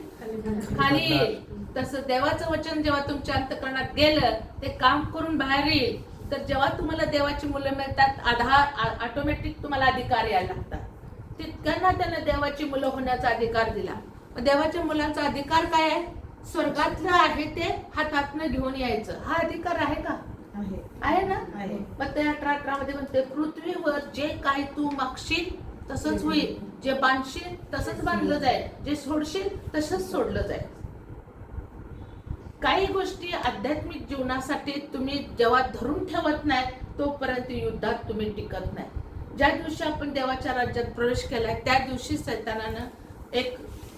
Speaker 1: खाली येईल. तसं देवाचं वचन जेव्हा तुमच्या अंतःकरणात गेलं ते काम करून बाहेर येईल. तर जेव्हा तुम्हाला देवाची मुलं मिळतात आधार ऑटोमॅटिक तुम्हाला अधिकार यायला लागतात. तितक्यांना त्यानं देवाची मुलं होण्याचा अधिकार दिला. देवाच्या मुलांचा अधिकार काय आहे? स्वर्गातलं आहे ते हातातनं घेऊन यायचं. हा अधिकार आहे का? आहे ना?
Speaker 3: आहे.
Speaker 1: मग ते 18:18 मध्ये म्हणते पृथ्वीवर जे काही तू मागशील तसंच होईल, जे बांधशील तसंच बांधलं जाईल, जे सोडशील तसंच सोडलं जाईल. काही गोष्टी आध्यात्मिक जीवनासाठी तुम्ही जेव्हा धरून ठेवत नाही तोपर्यंत युद्धात तुम्ही टिकत नाही. ज्या दिवशी आपण देवाच्या राज्यात प्रवेश केलाय त्या दिवशी सैतानानं एक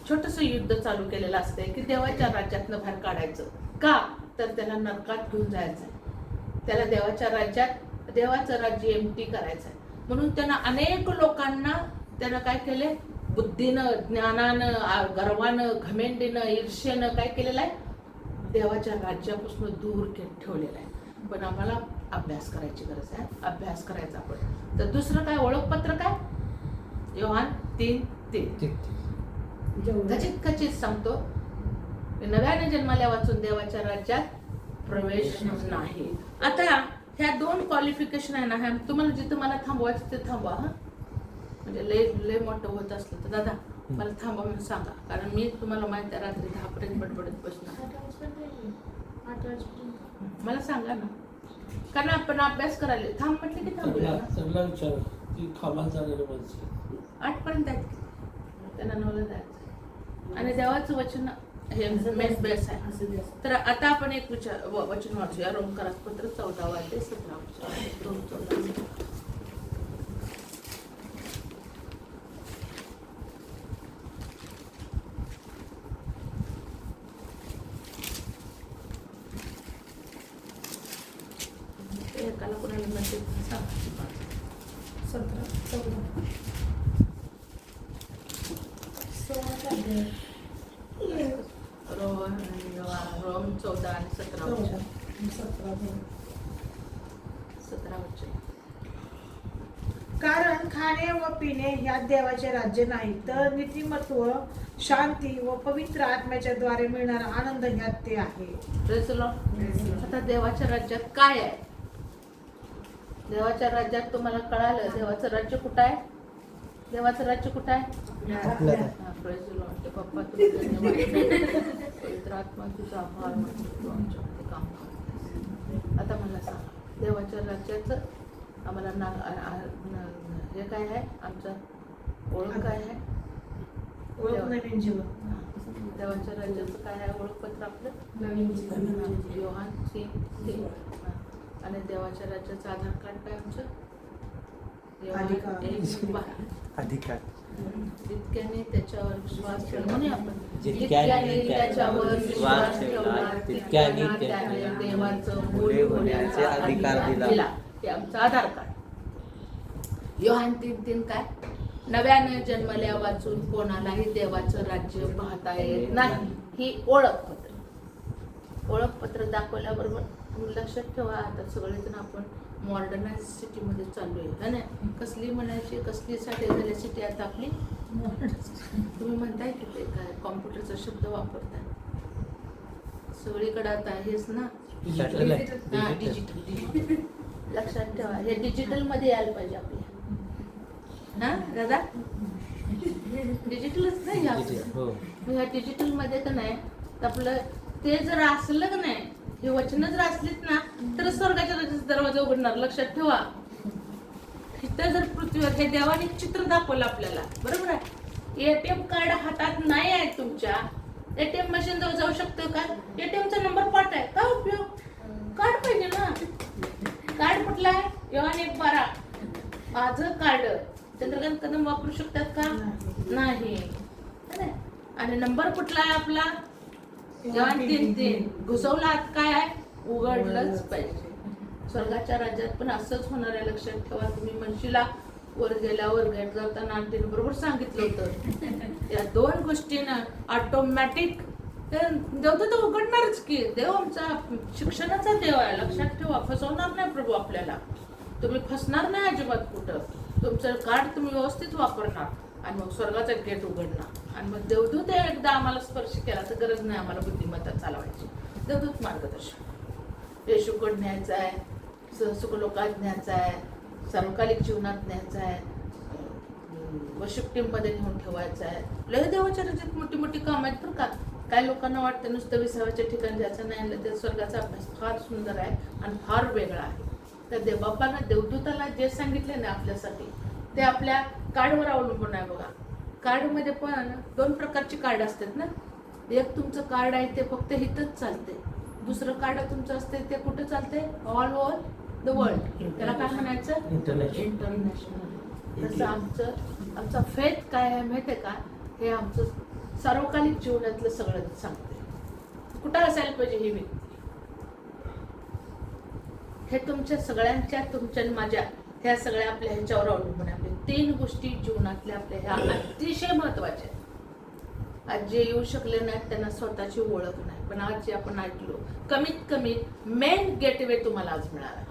Speaker 1: छोटस युद्ध चालू केलेलं असतंय की देवाच्या राज्यातनं बाहेर काढायचं. का? तर त्याला नरकात घेऊन जायचंय. त्याला देवाच्या राज्यात देवाचं राज्य एमटी करायचंय. म्हणून त्यानं अनेक लोकांना त्यानं काय केलंय? बुद्धीनं, ज्ञानानं, गर्वानं, घमेंडीनं, ईर्ष्येनं काय केलेलं आहे? देवाच्या राज्यापासून दूर ठेवलेलं आहे. पण आम्हाला अभ्यास करायची गरज आहे. अभ्यास करायचा आपण. तर दुसरं काय? ओळखपत्र काय? योहान 3:3 खचित सांगतो नव्याने जन्माला वाचून देवाच्या राज्यात प्रवेश नाही. आता ह्या 2 क्वालिफिकेशन आहे ना, ह्या तुम्हाला जिथं मला थांबवायचं ते थांबवा. हा म्हणजे लय मोठं होत असलं तर दादा मला थांबा म्हणून सांगा. कारण मी तुम्हाला माहिती आहे रात्री 10 पर्यंत बडबडत बसणार. मला सांगा ना, कारण आपण अभ्यास करायला थांब म्हटलं की थांबूया. 8 पर्यंत आहेत त्यांना 9ला जायचं. आणि देवाचं वचन हे मेन बेस आहे. तर आता आपण एक वचन वाचूया. रोमकरासपत्र 14:17. एकाला कोणाला म्हणते सांगा. 17 रोम 14 आणि 17 वचन.
Speaker 3: कारण खाणे व पिणे ह्यात देवाचे राज्य नाही, तर नीतिमत्व, शांती व पवित्र आत्म्याच्या द्वारे मिळणारा आनंद ह्यात ते आहे.
Speaker 1: Praise the Lord. आता देवाच्या राज्यात काय आहे? देवाच्या राज्यात तुम्हाला कळालं देवाचं राज्य कुठं आहे? देवाचं राज्य कुठं आहे? Praise the Lord. ते पप्पा तुझे धन्यवाद. पवित्र आत्मा तुझा आभार मानतो तू आमच्यामध्ये काम करतेस. आता मला सांग देवाच्या राज्याचं आम्हाला हे काय आहे? आमचं ओळख काय आहे?
Speaker 3: ओळख नवीन जीवन.
Speaker 1: देवाच्या राज्याचं काय आहे? ओळखपत्र आपलं
Speaker 5: नवीन जीवन.
Speaker 1: योहान 3:3. आणि देवाच्या राज्याचं आधार कार्ड काय आमचं?
Speaker 3: अधिकार.
Speaker 6: अधिकार.
Speaker 1: जितक्याने त्याच्यावर विश्वास ठेवला म्हणून आपण
Speaker 6: जितक्याने त्याच्यावर विश्वास ठेवला तितक्याने त्याने
Speaker 1: देवाचं
Speaker 6: मुले होण्याचे अधिकार दिला.
Speaker 1: हे आमचं आधार कार्ड. योहान 3:3 काय? नव्याने जन्मल्या वाचून कोणालाही देवाचं राज्य पाहता येत नाही. ही ओळखपत्र. ओळखपत्र दाखवल्याबरोबर तुम्ही लक्षात ठेवा आता सगळेजण आपण मॉडर्नाइज सिटीमध्ये चालू आहे ना. कसली म्हणायची कसली झालेली सिटी आता आपली? तुम्ही म्हणताय की ते काय कॉम्प्युटरचा शब्द वापरताय सगळीकडे आता हेच ना. डिजिटल. लक्षात ठेवा हे डिजिटल मध्ये यायला पाहिजे आपल्या. ना दादा डिजिटलच नाही आपलं. ह्या डिजिटल मध्ये का नाही आपलं ते जर असलं का नाही हे वचन जर असलीत ना तर स्वर्गाच्या राज्याचा दरवाजा उघडणार. लक्षात ठेवा. इथं जर पृथ्वीवर हे देवाने चित्र दाखवलं आपल्याला बरोबर आहे. एटीएम कार्ड हातात नाही आहे तुमच्या. एटीएम मशीन जवळ जाऊ शकतो का? एटीएमचा नंबर पाठ आहे. काय उपयोग? कार्ड नाही है ना? आणि नंबर कुठला आहे आपला? जॉन 3:3 घुसवला आत काय आहे? उघडलंच पाहिजे. स्वर्गाच्या राज्यात पण असंच होणार आहे, लक्षात ठेवा. तुम्ही म्हणशीला वर गेल्यावर गेट जाताना आंटीने बरोबर सांगितलं होतं. या दोन गोष्टीनं ऑटोमॅटिक देवदूत उघडणारच की. देव आमचा शिक्षणाचा देव आहे, लक्षात ठेवा. फसवणार नाही प्रभू आपल्याला. तुम्ही फसणार नाही अजिबात कुठं. तुमचं कार्ड तुम्ही व्यवस्थित वापरणार आणि मग स्वर्गाचा गेट उघडणार. आणि मग देवदूत एकदा आम्हाला स्पर्श केला तर गरज नाही आम्हाला बुद्धिमत्ता चालवायची. देवदूत मार्गदर्शन येशूकडे न्यायचा आहे, सुखलोकात न्यायचा आहे, सार्वकालिक जीवनात न्यायचा आहे, वर्शिप टीम मध्ये नेऊन ठेवायचं आहे. लय देवाच्या राज्यात मोठी मोठी काम आहेत बरं का. काही लोकांना वाटतं नुसतं विसाव्याच्या ठिकाणी जायचं नाही. त्या स्वर्गाचा अभ्यास फार सुंदर आहे आणि फार वेगळा आहे. तर देवबापानं देवदूताला जे सांगितले ना आपल्यासाठी ते आपल्या कार्डवर अवलंबून आहे बघा. कार्डमध्ये पण 2 प्रकारची कार्ड असतात ना. एक तुमचं कार्ड आहे ते फक्त इथंच चालते. दुसरं कार्ड तुमचं असते ते कुठं चालते? All over the world. त्याला काय म्हणायचं? इंटरनॅशनल. तसं आमचा फेथ काय आहे माहिती आहे का? हे आमचं सार्वकालिक जीवनातलं सगळं सांगते. कुठं असायला पाहिजे ही व्यक्ती. हे तुमच्या सगळ्यांच्या, तुमच्या माझ्या ह्या सगळ्या आपल्या ह्याच्यावर अवलंबून आहे. 3 गोष्टी जीवनातल्या आपल्या ह्या अतिशय महत्वाच्या. आज जे येऊ शकले नाहीत त्यांना स्वतःची ओळख नाही, पण आज जे आपण ऐकलो कमीत कमी मेन गेटवे तुम्हाला आज मिळाला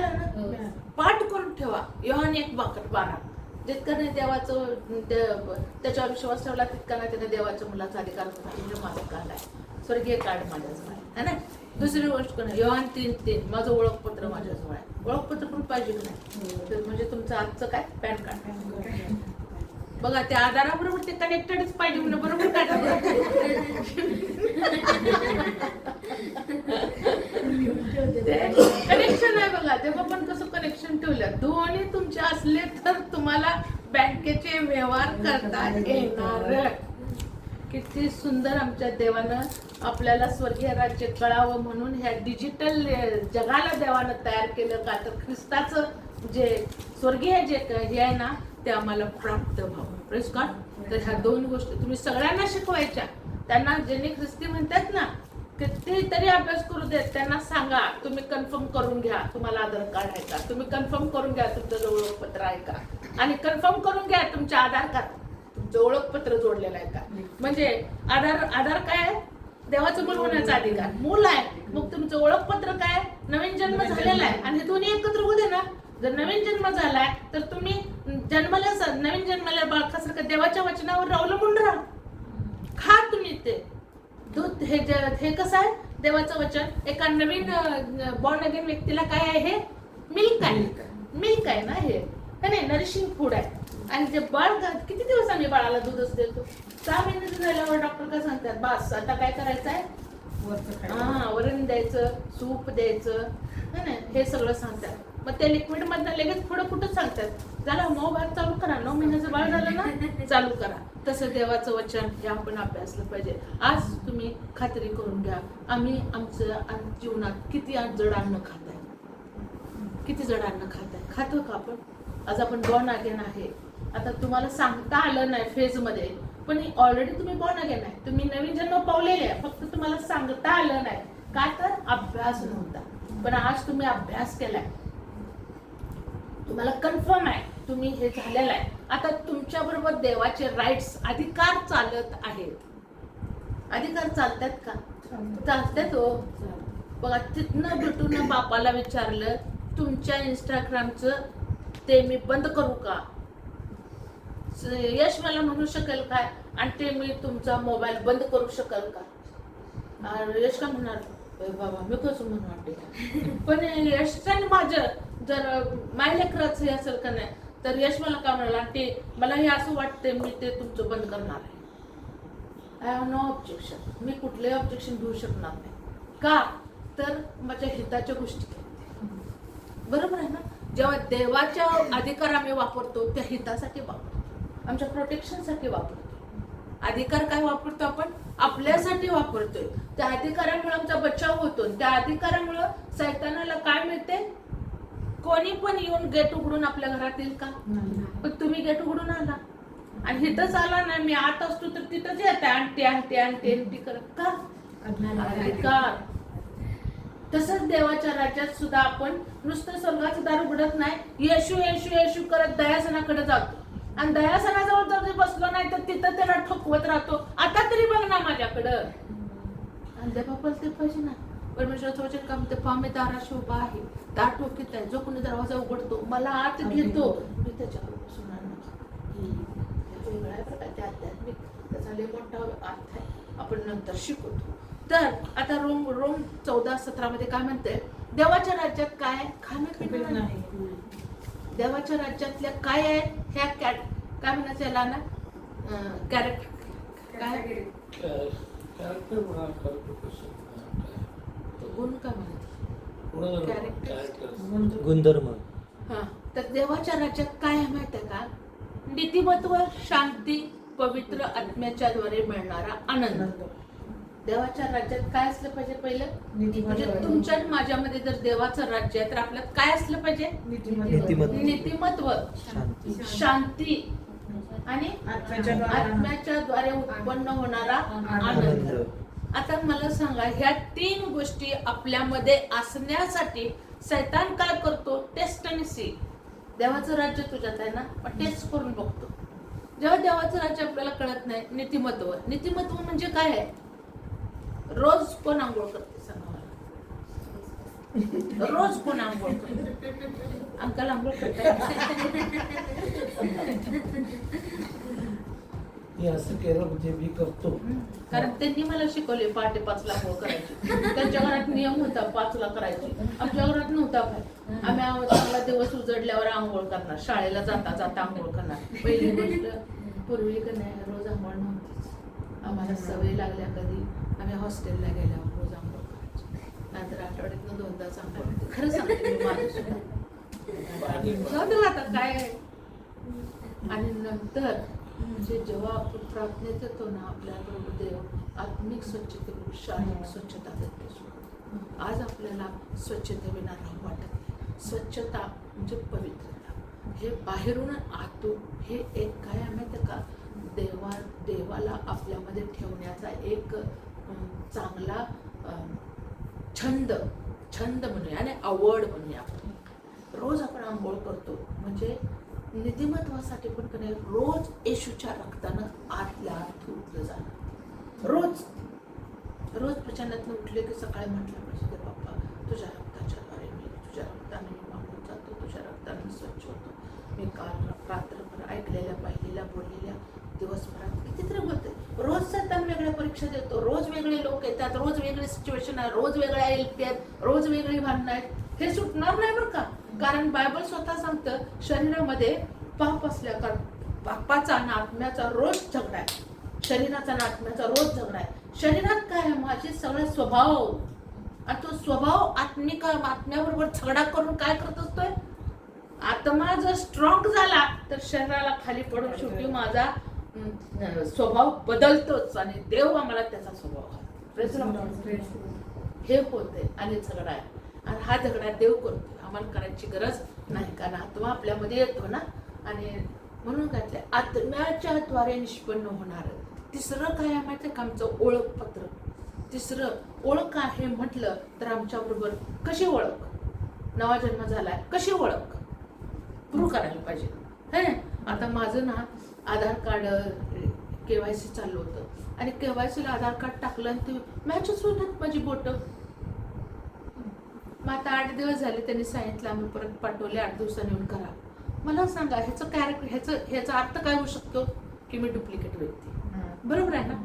Speaker 1: ना. पाठ करून ठेवा. योहान 1:12. जितका नाही देवाचं त्याच्यावर विश्वास ठेवला तितका नाही त्याने देवाच्या मुलाचा अधिकार होता. माझं कार्ड आहे, स्वर्गीय कार्ड माझ्याजवळ आहे ना. दुसरी गोष्ट कोण? योहान 3:3 माझं ओळखपत्र माझ्याजवळ आहे. ओळखपत्र पण पाहिजे की नाही? म्हणजे तुमचं आजचं काय? Pan card. बघा त्या आधाराबरोबर ते कनेक्टेडच पाहिजे म्हणून बरोबर काढा. कनेक्शन आहे बघा. तेव्हा पण कसं कनेक्शन ठेवलं. दोन्ही तुमचे असले तर तुम्हाला बँकेचे व्यवहार करता येणार. किती सुंदर आमच्या देवानं आपल्याला स्वर्गीय राज्य कळावं म्हणून ह्या डिजिटल जगाला देवानं तयार केलं का? तर ख्रिस्ताचं जे स्वर्गीय जे हे आहे ना ते आम्हाला प्राप्त व्हावं. Praise God. तर ह्या 2 गोष्टी तुम्ही सगळ्यांना शिकवायच्या. त्यांना ज्यांनी ख्रिस्ती म्हणतात ना किती तरी अभ्यास करू देत त्यांना सांगा तुम्ही कन्फर्म करून घ्या तुम्हाला आधार कार्ड आहे का. तुम्ही कन्फर्म करून घ्या तुमचं ओळखपत्र आहे का. आणि कन्फर्म करून घ्या तुमच्या आधार कार्ड तुमचं ओळखपत्र जोडलेलं आहे का. म्हणजे आधार काय आहे? देवाचं मूल होण्याचा अधिकार. मूल आहे मग तुमचं ओळखपत्र काय? नवीन जन्म झालेला आहे. आणि हे दोन्ही एकत्र होऊ दे ना. जर नवीन जन्म झालाय तर तुम्ही जन्मल्या नवीन जन्मल्या बाळकासारखं देवाच्या वचनावर अवलंबून राहा. खा तुम्ही ते दूध. हे कसं आहे? देवाचं वचन एका नवीन बॉर्न अगेन व्यक्तीला काय आहे? हे मिल्क आहे. मिल्क आहे ना हे नाही नरिशिंग फूड आहे. आणि जे बाळ किती दिवस आम्ही बाळाला दूधच देतो? 6 महिने झाल्यावर डॉक्टर काय सांगतात? बस आता काय करायचं आहे? वरण द्यायचं, सूप द्यायचं ना, हे सगळं सांगतात. मग ते लिक्विड मधनं लगेच पुढे कुठं सांगतात? झाला मोबाईल चालू करा. 9 महिन्याचं बाळ झालं ना चालू करा. तसं देवाचं वचन हे आपण अभ्यासलं पाहिजे. आज तुम्ही खात्री करून घ्या आम्ही आमचं जीवनात किती जड अन्न खात आहे. किती जड अन्न खात आहे. खातो का आपण? आज आपण बॉर्न अगेन आहे. आता तुम्हाला सांगता आलं नाही फेज मध्ये पण ऑलरेडी तुम्ही बॉर्न अगेन आहे. तुम्ही नवीन जन्म पावलेले आहे. फक्त तुम्हाला सांगता आलं नाही का तर अभ्यास नव्हता. पण आज तुम्ही अभ्यास केलाय. तुम्हाला कन्फर्म आहे तुम्ही हे झालेलं आहे. आता तुमच्या बरोबर देवाचे राईट्स अधिकार चालत आहेत. अधिकार चालतात का? चालतात हो. बघा तिथनं भेटून बापाला विचारलं तुमच्या इंस्टाग्रामचं ते मी बंद करू का? यश मला म्हणू शकेल काय? आणि ते मी तुमचा मोबाईल बंद करू शकेल का? यश का म्हणणार बाबा मी कसं म्हणून वाटते. पण यशचं माझं जर माझ्या लेकराचं हे असेल का नाही तर यश मला काय म्हणाला ते मला हे असं वाटतंय मी ते तुमचं बंद करणार आहे. I have no objection. मी कुठलंही ऑब्जेक्शन घेऊ शकणार नाही. का तर माझ्या हिताच्या गोष्टी बरोबर आहे ना. जेव्हा देवाच्या अधिकार आम्ही वापरतो त्या हितासाठी वापरतो. आमच्या प्रोटेक्शनसाठी वापरतो. अधिकार काय वापरतो आपण? आपल्यासाठी वापरतोय. त्या अधिकारामुळे आमचा बचाव होतो. त्या अधिकारामुळे सैतानाला काय मिळते? कोणी पण येऊन गेट उघडून आपल्या घरात येईल का? पण तुम्ही गेट उघडून आला आणि इथंच आला ना मी आत असतो तर तिथंच येत आणते करत का अधिकार. तसंच देवाच्या राज्यात सुद्धा आपण नुसतं स्वर्गाचं दार उघडत नाही, येशू येशू येशू करत दयासनाकडे जातो आणि दयासनाजवळ जर बसलो नाही तर तिथं त्याला ठोकवत राहतो, आता तरी बघ ना माझ्याकडं. आणि देवाला ते पाहिजे ना. परमेश्वराचं वचन का म्हणते, पहा मी दाराशी उभा आहे, दार ठोकीत आहे, जो कोणी दरवाजा उघडतो मला आत घेतो, मी त्याच्यावर बसून वेगळा प्रकार ते आध्यात्मिक त्याचा लय मोठा अर्थ आहे, आपण नंतर शिकवतो. तर आता रोम 14:17 मध्ये काय म्हणते, देवाच्या राज्यात काय खाणं पिणं नाही. देवाच्या राज्यातल्या काय आहे ह्या काय म्हणायचं याला ना काय गुण काय म्हणते
Speaker 6: गुणधर्म.
Speaker 1: हा, तर देवाच्या राज्यात काय आहे माहिती आहे का, नीतिमत्व, शांती, पवित्र आत्म्याच्या द्वारे मिळणारा आनंद. देवाच्या राज्यात काय असलं पाहिजे पहिलं, म्हणजे तुमच्या माझ्यामध्ये जर देवाचं राज्य आहे तर आपल्यात काय असलं पाहिजे, नीतिमत्व, शांती आणि आत्म्याच्या द्वारे उत्पन्न होणारा आनंद. आता मला सांगा, ह्या 3 गोष्टी आपल्यामध्ये असण्यासाठी सैतान काय करतो, टेस्ट आणि सी. देवाचं राज्य तुझ्यात आहे ना, पण टेस्ट करून बघतो. जेव्हा देवाचं राज्य आपल्याला कळत नाही, नीतिमत्व म्हणजे काय आहे, रोज कोण आंघोळ करते सांगा मला, रोज कोण आंघोळ करते, अंकल आंघोळ करतात
Speaker 7: असं केलं म्हणजे मी करतो,
Speaker 1: कारण त्यांनी मला शिकवले पहाटे 5ला आंघोळ करायची. त्यांच्या घरात नियम होता 5ला करायची, आमच्या घरात नव्हता. आम्ही चांगला दिवस उजडल्यावर आंघोळ करणार, शाळेला जाता जाता आंघोळ करणार. पहिली गोष्ट, पूर्वी का नाही रोज आंघोळ नव्हतीच, आम्हाला सवय लागल्या कधी आम्ही हॉस्टेलला गेल्यावर रोज आंघोळ करायची, नंतर आठवड्यातनं 2दाच आंघोळ होते. खरं सांगते मी माझं आता काय. आणि नंतर म्हणजे जेव्हा आपण प्रार्थनेत येतो ना, आपल्याबरोबर देव आत्मिक स्वच्छतेबरोबर शारीरिक स्वच्छता देतो. आज आपल्याला स्वच्छतेविना राहू वाटत नाही. स्वच्छता म्हणजे पवित्रता, हे बाहेरून आतून हे एक काय माहिती का, देवाला आपल्यामध्ये ठेवण्याचा एक चांगला छंद म्हणूया आणि आवड म्हणूया. रोज आपण आंघोळ करतो म्हणजे नीतिमत्वासाठी पण कधी रोज येशूच्या रक्तानं आतल्या आत धुतलं जाणं. रोज प्रचंडातनं उठले की सकाळी म्हटलं पाहिजे, बाप्पा तुझ्या रक्ताच्या द्वारे मी, तुझ्या रक्ताने मी मागून जातो, तुझ्या रक्ताने मी स्वच्छ होतो. मी काल रात्रभर ऐकलेल्या, पाहिलेल्या, बोललेल्या, दिवसभरात कितीतरी बोलते. रोज सध्या वेगळ्या परीक्षा देतो, रोज वेगळे लोक येतात, रोज वेगळे सिच्युएशन आहे, रोज वेगळ्या आहेत, रोज वेगळी भांडणं आहेत. हे सुटणार नाही बरं का, कारण बायबल स्वतः सांगतं शरीरामध्ये पाप असल्या कारण पापाचा आणि आत्म्याचा रोज झगडा आहे, शरीराचा आणि आत्म्याचा रोज झगडा आहे. शरीरात काय आहे, माझे सगळे स्वभाव, आणि तो स्वभाव आत्म्याबरोबर झगडा करून काय करत असतोय, आत्मा जर स्ट्रॉंग झाला तर शरीराला खाली पडून शेवटी माझा स्वभाव बदलतोच आणि देव आम्हाला त्याचा स्वभाव हे होते आणि झगडा आहे. आणि हा झगडा देव करतो, आम्हाला करायची गरज नाही, कारण आत्मा आपल्यामध्ये येतो ना. आणि म्हणून घातलं आत्म्याच्या द्वारे निष्पन्न होणार. तिसरं काय आहे माहिती का, आमचं ओळखपत्र. तिसरं ओळख आहे म्हटलं तर आमच्याबरोबर कशी ओळख, नवा जन्म झालाय कशी ओळख प्रूव्ह करायला पाहिजे है ना. आता माझं ना आधार कार्ड KYC चाललं होतं आणि KYCला आधार कार्ड टाकलं आणि ते मॅचच होतात माझी बोटं. मग आता 8 दिवस झाले, त्यांनी सांगितलं आम्ही परत पाठवले, 8 दिवसांनी येऊन करा. मला सांगा ह्याचं कॅरेक्टर, ह्याचा अर्थ काय होऊ शकतो की मी डुप्लिकेट व्यक्ती, बरोबर आहे ना.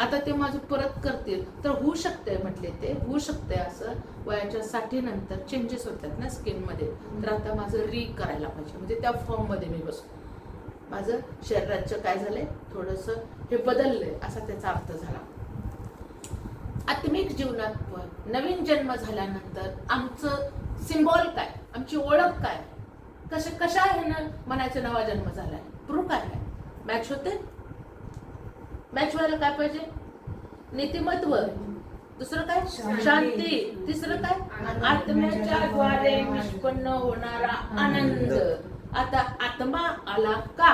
Speaker 1: आता ते माझं परत करतील तर होऊ शकतंय म्हटले, ते होऊ शकतंय असं वयाच्या 60 नंतर चेंजेस होतात ना स्किनमध्ये, तर आता माझं करायला पाहिजे, म्हणजे त्या फॉर्ममध्ये मी बसतो. माझं शरीराचं काय झालंय थोडंसं हे बदललंय असा त्याचा अर्थ झाला. आत्मिक जीवनात नवीन जन्म झाल्यानंतर आमचं सिम्बॉल काय, आमची ओळख काय, कशा आहे ना म्हणायचं नवा जन्म झालाय, प्रूफ काय आहे, मॅच होते. मॅच व्हायला काय पाहिजे, नीतिमत्व, दुसरं काय शांती, तिसरं काय आत्म्याच्या द्वारे निष्पन्न होणारा आनंद. आता आत्मा आला का,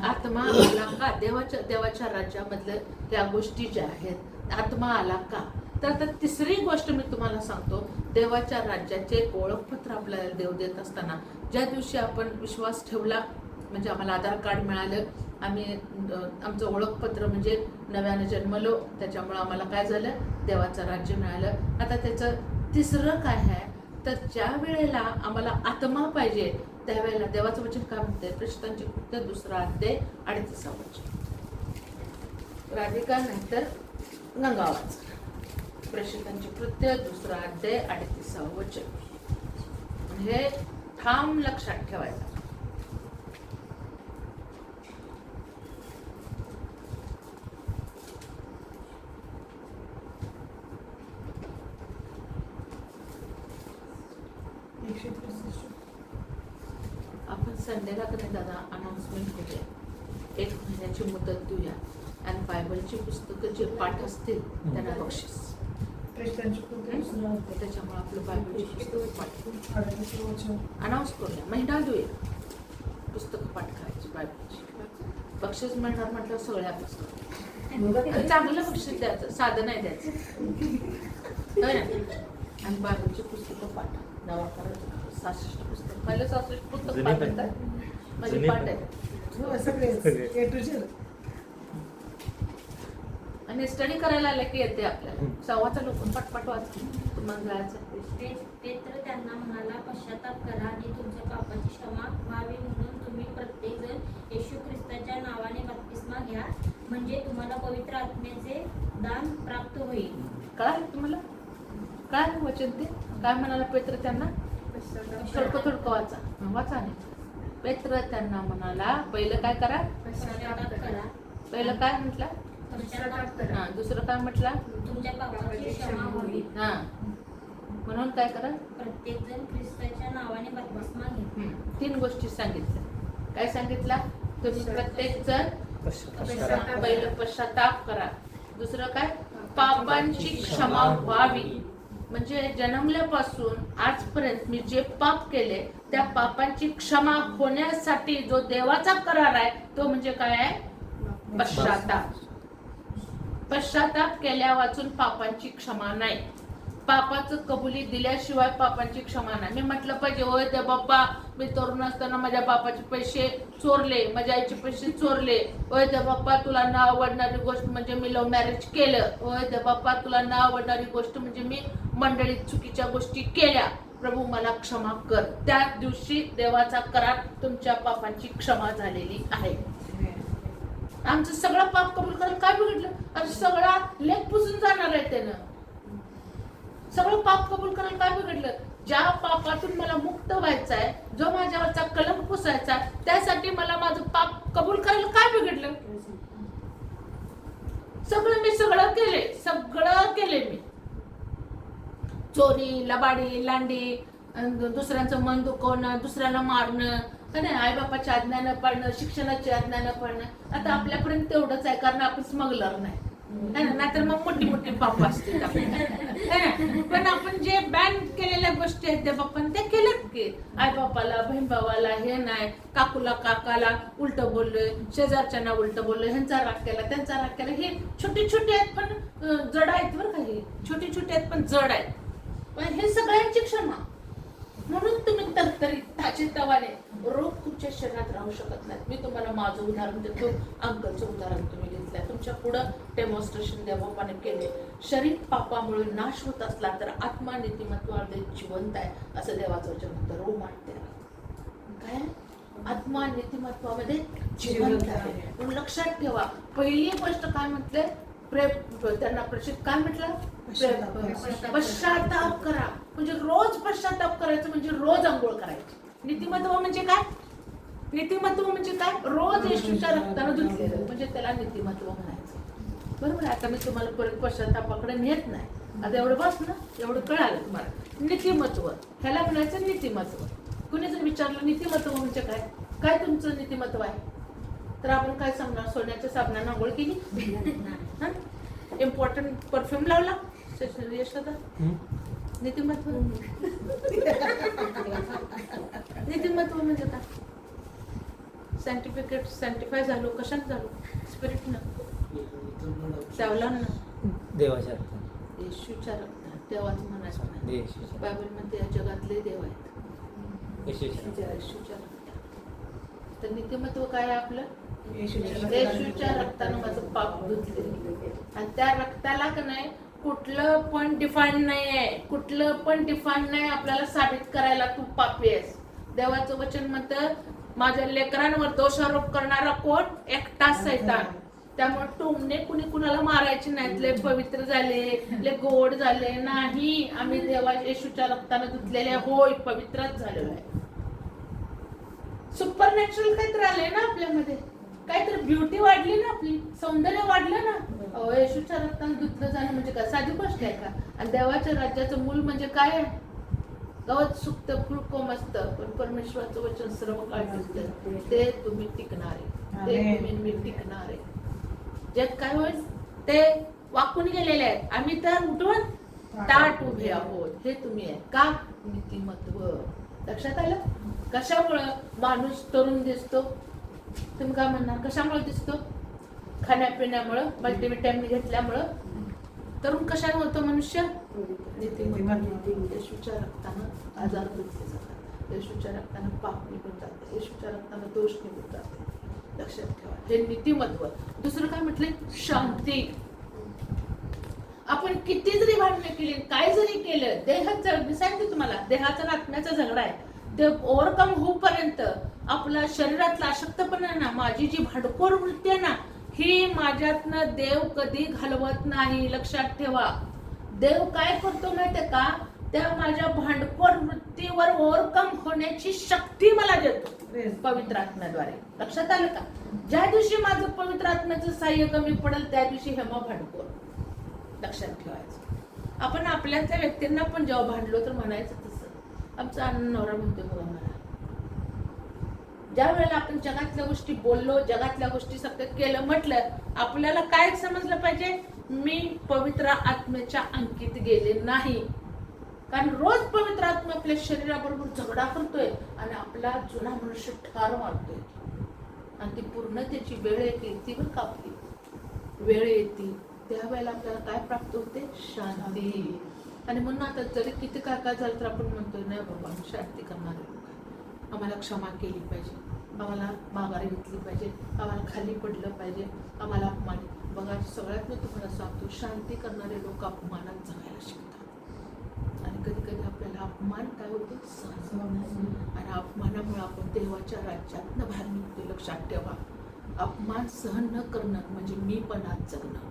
Speaker 1: आत्मा आला का? देवाच्या राज्यामधल्या त्या गोष्टी ज्या आहेत, आत्मा आला का? तर आता तिसरी गोष्ट मी तुम्हाला सांगतो, देवाच्या राज्याचे एक ओळखपत्र आपल्याला देव देत असताना, ज्या दिवशी आपण विश्वास ठेवला, म्हणजे आम्हाला आधार कार्ड मिळालं, आम्ही आमचं ओळखपत्र म्हणजे नव्यानं जन्मलो, त्याच्यामुळं आम्हाला काय झालं, देवाचं राज्य मिळालं. आता त्याचं तिसरं काय आहे, तर ज्या वेळेला आम्हाला आत्मा पाहिजे त्यावेळेला देवाचं वचन काय म्हणते, प्रेषितांची कृत्य 2 अध्याय 38 वचन. राधिका नाहीतर गंगावाच. प्रेषितांची कृत्य 2 अध्याय 38 वचन. हे ठाम लक्षात ठेवायचं. आपण संडेला कधी दादा अनाउन्समेंट करूया, 1 महिन्याची मुदत देऊया आणि बायबलची पुस्तकं जे पाठ असतील त्यांना बक्षीस. त्याच्यामुळे आपलं बायबलची पुस्तकं पाठ अनाऊन्स करूया, महिना देऊया, पुस्तकं पाठ करायची बायबलची. बक्षीस मिळणार म्हटलं सगळ्या पुस्तकं चांगलं बक्षीस द्यायचं, साधं नाही द्यायचं. आणि बायबलची पुस्तकं पाठ नवा करायचं. 66 पुस्तक, मला 66 पुस्तक पाठ येतात, माझी पाठ आहे. आणि स्टडी करायला आलं की येते आपल्याला, सव्वाचा लोक पटपट वाचते. तुम्हाला जायचं
Speaker 4: पेत्र त्यांना म्हणाला, पश्चाताप करा आणि तुमच्या पापाची क्षमा व्हावी म्हणून तुम्ही प्रत्येक जण येशू ख्रिस्ताच्या नावाने बप्तिस्मा घ्या, म्हणजे तुम्हाला पवित्र आत्म्याचे दान प्राप्त होईल.
Speaker 1: काय तुम्हाला काय वचन ते काय म्हणाला पेत्र त्यांना? थोडकं वाचा, वाचा नाही. पेत्र त्यांना म्हणाला, पहिलं काय करा,
Speaker 4: पश्चाताप करा.
Speaker 1: पहिलं काय म्हटलं,
Speaker 4: पश्चाताप करा.
Speaker 1: हा, दुसरं काय म्हटलं,
Speaker 4: तुमच्या पापाची क्षमा होईल.
Speaker 1: हा, म्हणून काय करा,
Speaker 4: प्रत्येक जण ख्रिस्ताच्या नावाने बप्तिस्मा घ्या.
Speaker 1: 3 गोष्टी सांगितल्या. काय सांगितलं, तुम्ही प्रत्येक जण पहिलं पश्चाताप करा, दुसरं काय, पापांची क्षमा व्हावी. म्हणजे जन्मल्यापासून आजपर्यंत मी जे पाप केले त्या पापांची क्षमा होण्यासाठी जो देवाचा करार आहे तो म्हणजे काय आहे, पश्चाताप. पश्चाताप केल्या वाचून पापांची क्षमा नाही. पापाचं कबुली दिल्याशिवाय पापांची क्षमा नाही. मी म्हटलं पाहिजे, होय ते बाप्पा, मी तरुण असताना माझ्या बापाचे पैसे चोरले, माझ्या आईचे पैसे चोरले. होय ते बाप्पा, तुला न आवडणारी गोष्ट म्हणजे मी लव्ह मॅरेज केलं. होय ते बाप्पा, तुला न आवडणारी गोष्ट म्हणजे मी मंडळीत चुकीच्या गोष्टी केल्या. प्रभू मला क्षमा कर. त्या दिवशी देवाचा करार तुमच्या पापांची क्षमा झालेली आहे. आमचं सगळं पाप कबूल करायला काय बिघडलं? आणि सगळा लेख पुसून जाणार आहे त्यानं. सगळं पाप कबूल करायला काय बिघडलं? ज्या पापातून मला मुक्त व्हायचं आहे, जो माझ्यावरचा कलंक पुसायचा आहे, त्यासाठी मला माझं पाप कबूल करायला काय बिघडलं? सगळं केले मी. चोरी, लबाडी, लांडी, दुसऱ्यांचं मन दुखवणं, दुसऱ्याला मारणं, आई बापाच्या आज्ञा न पाळणं, शिक्षणाची आज्ञा न पाळणं. आता आपल्यापर्यंत तेवढंच आहे, कारण आपण स्मगलर नाही. नाहीतर मग मोठी पाप असतील पण आपण जे बॅन केलेल्या गोष्टी आहेत त्या बाप्पाने ते केल्यात की. आई बापाला, बहीण भावाला हे नाही, काकूला काकाला उलट बोललोय, शेजारच्यांना उलट बोललोय, ह्यांचा राग केला, त्यांचा राग केला. हे छोटी आहेत पण जड आहेत बरं का. हे छोटी आहेत पण जड आहेत. पण हे सगळ्यांची क्षमा. म्हणून तुम्ही तरतरीत ताजेतवाने रोग तुमच्या शरीरात राहू शकत नाही. मी तुम्हाला माझं उदाहरण देतो, अंकलचं उदाहरण तुम्ही घेतलंय. तुमच्या पुढं डेमॉन्स्ट्रेशन देवाने केले. शरीर पापामुळे नाश होत असला तर आत्मा नीतिमत्वामध्ये जिवंत आहे असं देवाचं वचन म्हणतं. रोमान 13 काय, आत्मा नीतिमत्वामध्ये जिवंत आहे. म्हणून लक्षात ठेवा, पहिली गोष्ट काय म्हटले, त्यांना प्रसिद्ध काय म्हटलं, पश्चाताप करा. म्हणजे रोज पश्चाताप करायचं, म्हणजे रोज अंघोळ करायची. नीतिमत्व म्हणजे काय? नीतिमत्व म्हणजे काय? रोज येशूच्या रक्तानं धुतलेलं म्हणजे त्याला नीतिमत्व म्हणायचं. बरोबर आहे. आता मी तुम्हाला परत पश्चातापाकडे नेत नाही. आता एवढं बस ना, एवढं कळालं तुम्हाला. नीतिमत्व ह्याला म्हणायचं नीतिमत्व. कुणी जर विचारलं नीतिमत्व म्हणजे काय, काय तुमचं नीतिमत्व आहे, तर आपण काय सांगणार, सोन्याच्या साबणानं आंघोळ केली, इम्पॉर्टंट परफ्यूम लावला, नीतिमत्व. नीतिमत्व म्हणजे काय? सँटिफाय झालो कशाने झालो? स्पिरिटनं, चावलांना,
Speaker 6: देवाच्या हातात.
Speaker 1: येशूच्या रक्तात, देवाचं म्हणायचं नाही.
Speaker 6: येशूच्या
Speaker 1: बायबलमध्ये या जगातले देव आहेत,
Speaker 6: येशूच्या
Speaker 1: येशूच्या रक्तात. तर नीतिमत्व काय आहे आपलं?
Speaker 3: येशूच्या
Speaker 1: येशूच्या रक्तानं माझं पाप धुतले, आणि त्या रक्ताला का नाही कुठलं पण डिफाईन नाही आहे, कुठलं पण डिफाईन नाही आपल्याला साबित करायला तू पापी आहेस. देवाचं वचन म्हणतं माझ्या लेकरांवर दोषारोप करणारा कोण? एकटा सैतान. त्यामुळे टोमणे कुणी कुणाला मारायचे नाहीत. लय पवित्र झाले, लय गोड झाले नाही, आम्ही देवा येशूच्या रक्तानं धुतलेले होय, पवित्रच झालेलो आहे. सुपर नॅचरल काहीतरी आले ना आपल्यामध्ये, काहीतरी ब्युटी वाढली ना, आपली सौंदर्य वाढलं ना. येशूच्या रक्तानं धुतलं जाणं म्हणजे काय साधी गोष्ट आहे का? आणि देवाच्या राज्याचं मूल म्हणजे काय आहे? गवत सुकतं, फुल कोमसतं, पण परमेश्वराचं वचन सर्व काळ टिकतं. ते तुम्ही टिकणारे, ते तुम्ही मी टिकणारे. जग काय होईल ते वाकून गेलेले आहेत, आम्ही तर उठून ताट उभे आहोत. हे तुम्ही आहे का? नीतिमत्व. लक्षात आलं? कशामुळं माणूस तरुण दिसतो? तुम्ही काय म्हणणार? कशामुळे दिसतो? खाण्यापिण्यामुळं, मल्टीव्हिटॅमिन घेतल्यामुळं तरुण कशाने होतो मनुष्य? नीतिमत्व. येशूच्या रक्तानं आजार धुतले जातात, येशूच्या रक्तानं पाप निघून जाते, येशूच्या रक्तानं दोष निघून जाते. लक्षात ठेवा, हे नीतिमत्व. दुसरं काय म्हटले? शांती. आपण किती जरी भांडणं केली, काय जरी केलं, देहाचं, मी सांगते तुम्हाला, देहाचा आणि आत्म्याचा झगडा आहे. ते ओव्हरकम होऊपर्यंत आपला शरीरातला अशक्तपणा ना, माझी जी भांडखोर वृत्ती आहे ना, ही माझ्यातनं देव कधी घालवत नाही. लक्षात ठेवा. देव काय करतो माहितीये का? त्या माझ्या भांडखोर वृत्तीवर ओव्हरकम होण्याची शक्ती मला देतो पवित्र आत्म्याद्वारे. लक्षात आलं का? ज्या दिवशी माझं पवित्र आत्म्याचं साह्य कमी पडेल त्या दिवशी हे मग भांडखोर. लक्षात ठेवायचं. आपण आपल्या त्या व्यक्तींना पण जेव्हा भांडलो तर म्हणायचं तसं, आमचा आनंद नवरा म्हणतो बघा मला. ज्या वेळेला आपण जगातल्या गोष्टी बोललो, जगातल्या गोष्टी सगळं केलं म्हटलं, आपल्याला काय समजलं पाहिजे? मी पवित्र आत्म्याच्या अंकित गेले नाही. कारण रोज पवित्र आत्मा आपल्या शरीराबरोबर झगडा करतोय आणि आपला जुना मनुष्य ठार मारतोय. आणि ती पूर्ण त्याची वेळ येते, ती पण कापली वेळ येते, त्यावेळेला आपल्याला काय प्राप्त होते? शांती. आणि म्हणून आता जरी किती काय काय झालं तर आपण म्हणतोय नाही बाबा, शांती करणारे लोक आहे, आम्हाला क्षमा केली पाहिजे, आम्हाला माघारी घेतली पाहिजे, आम्हाला खाली पडलं पाहिजे, आम्हाला अपमान. बघा सगळ्यात मी तुम्हाला सांगतो, शांती करणारे लोक अपमानात जगायला शिकतात. आणि कधी कधी आपल्याला अपमान काय होते? सहन. आणि अपमानामुळे आपण देवाच्या राज्यातनं बाहेर निघतो. लक्षात ठेवा, अपमान सहन न करणं म्हणजे मीपणात जगणं.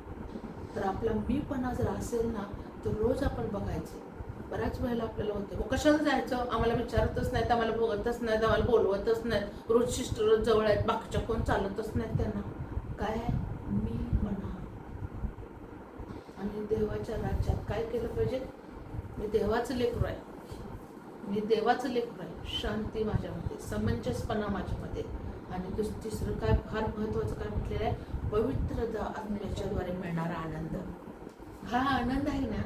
Speaker 1: तर आपला मीपणा जर असेल ना, तर रोज आपण बघायचं. बऱ्याच वेळेला आपल्याला होतं कशाला जायचं, आम्हाला विचारतच नाहीत, आम्हाला बघतच नाहीत, आम्हाला बोलवतच नाहीत, रोज सिस्टर जवळ आहेत, बाकीच्या कोण चालतच नाहीत त्यांना. काय? मीपणा. आणि देवाच्या राज्यात काय केलं पाहिजे? मी देवाचं लेकरू आहे, मी देवाचं लेकरू आहे. शांती माझ्यामध्ये, समंजसपणा माझ्यामध्ये. आणि तिसरं काय फार महत्वाचं काय म्हटलेलं आहे? पवित्र आत्म्याच्याद्वारे मिळणारा आनंद. हा आनंद आहे ना,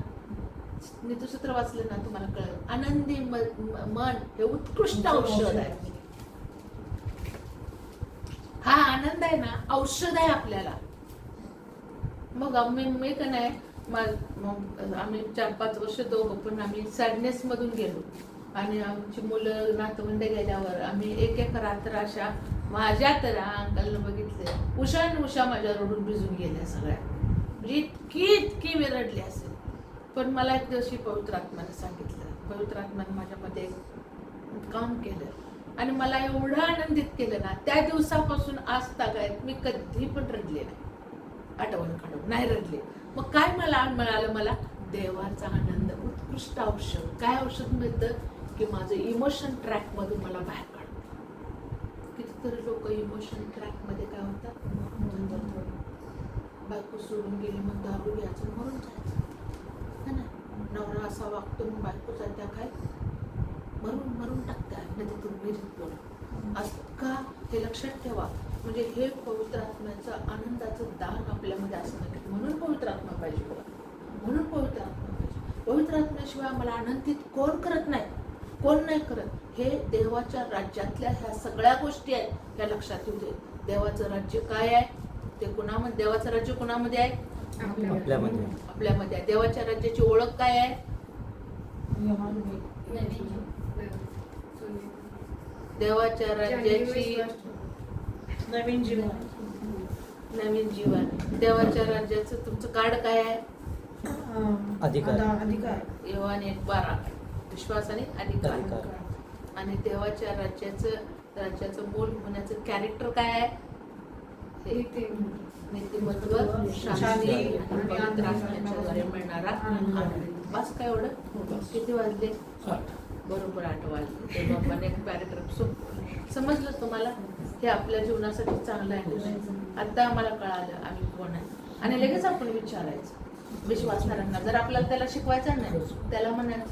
Speaker 1: नीतिसूत्र वाचलं ना तुम्हाला कळेल. आनंदी मन हे उत्कृष्ट औषध आहे. हा आनंद आहे ना, औषध आहे आपल्याला. मग मी का नाही, आम्ही 4-5 वर्ष दोघं पण आम्ही सॅडनेस मधून गेलो. आणि आमची मुलं नातवंड गेल्यावर आम्ही एक रात्र अशा, माझ्या तर अंकलनं बघितले, उषा माझ्या रडून भिजून गेल्या सगळ्या. म्हणजे इतकी मी रडली असेल. पण मला एक दिवशी पवित्र आत्म्याने सांगितलं, पवित्र आत्म्याने माझ्यामध्ये काम केलं आणि मला एवढं आनंदित केलं ना, त्या दिवसापासून आज तागायत मी कधी पण रडले नाही. आठवण काढून नाही रडले. मग काय मला मिळालं? मला देवाचा आनंद, उत्कृष्ट औषध. काय औषध मिळतं? की माझं इमोशन ट्रॅक मधून मला बाहेर काढतं. कितीतरी लोक इमोशन ट्रॅक मध्ये काय होतात? बायको सोडून गेली मग दारू घ्यायचं, मरून जायचं है ना. नवरा असा वागतो मग बायको जात्या काय मरून टाकत्या, नाही तर तुम्ही बोल असं का? हे लक्षात ठेवा. म्हणजे हे पवित्र आत्म्याचं आनंदाचं दान आपल्यामध्ये असणं. म्हणून पवित्र आत्मा पाहिजे बघा, म्हणून पवित्र आत्मा पाहिजे. पवित्र आत्म्याशिवाय मला आनंदित कोण करत नाही, कोण नाही करत. हे देवाच्या राज्यातल्या ह्या सगळ्या गोष्टी आहेत ह्या लक्षात येऊ दे. देवाचं राज्य काय आहे ते कुणामध्ये, देवाचं राज्य कुणामध्ये आहे?
Speaker 6: आपल्यामध्ये.
Speaker 1: आपल्यामध्ये आहे. देवाच्या राज्याची ओळख काय आहे? देवाच्या राज्याची
Speaker 3: नवीन जीवन.
Speaker 1: नवीन जीवन. देवाच्या राज्याचं तुमचं कार्ड काय आहे?
Speaker 6: अधिकार.
Speaker 3: अधिकार.
Speaker 1: योहान 1:12 विश्वास आणि अधिकार.
Speaker 6: अधिकार.
Speaker 1: आणि देवाच्या राज्याचं मूल होण्याचं कॅरेक्टर काय आहे? हे नीतिमत्व, शांती आणि पवित्र आत्म्याच्याद्वारे मिळणारा आनंद. बस काय एवढं? किती वाजले? बरोबर 8 वाजले. तेव्हा आपण एक पॅरेग्राफ समजलं तुम्हाला? हे आपल्या जीवनासाठी चांगलं आहे. आता आम्हाला कळालं आम्ही कोण आहे आणि लगेच आपण विचारायचं विश्वासणाऱ्यांना. जर आपल्याला त्याला शिकवायचं नाही त्याला म्हणायचं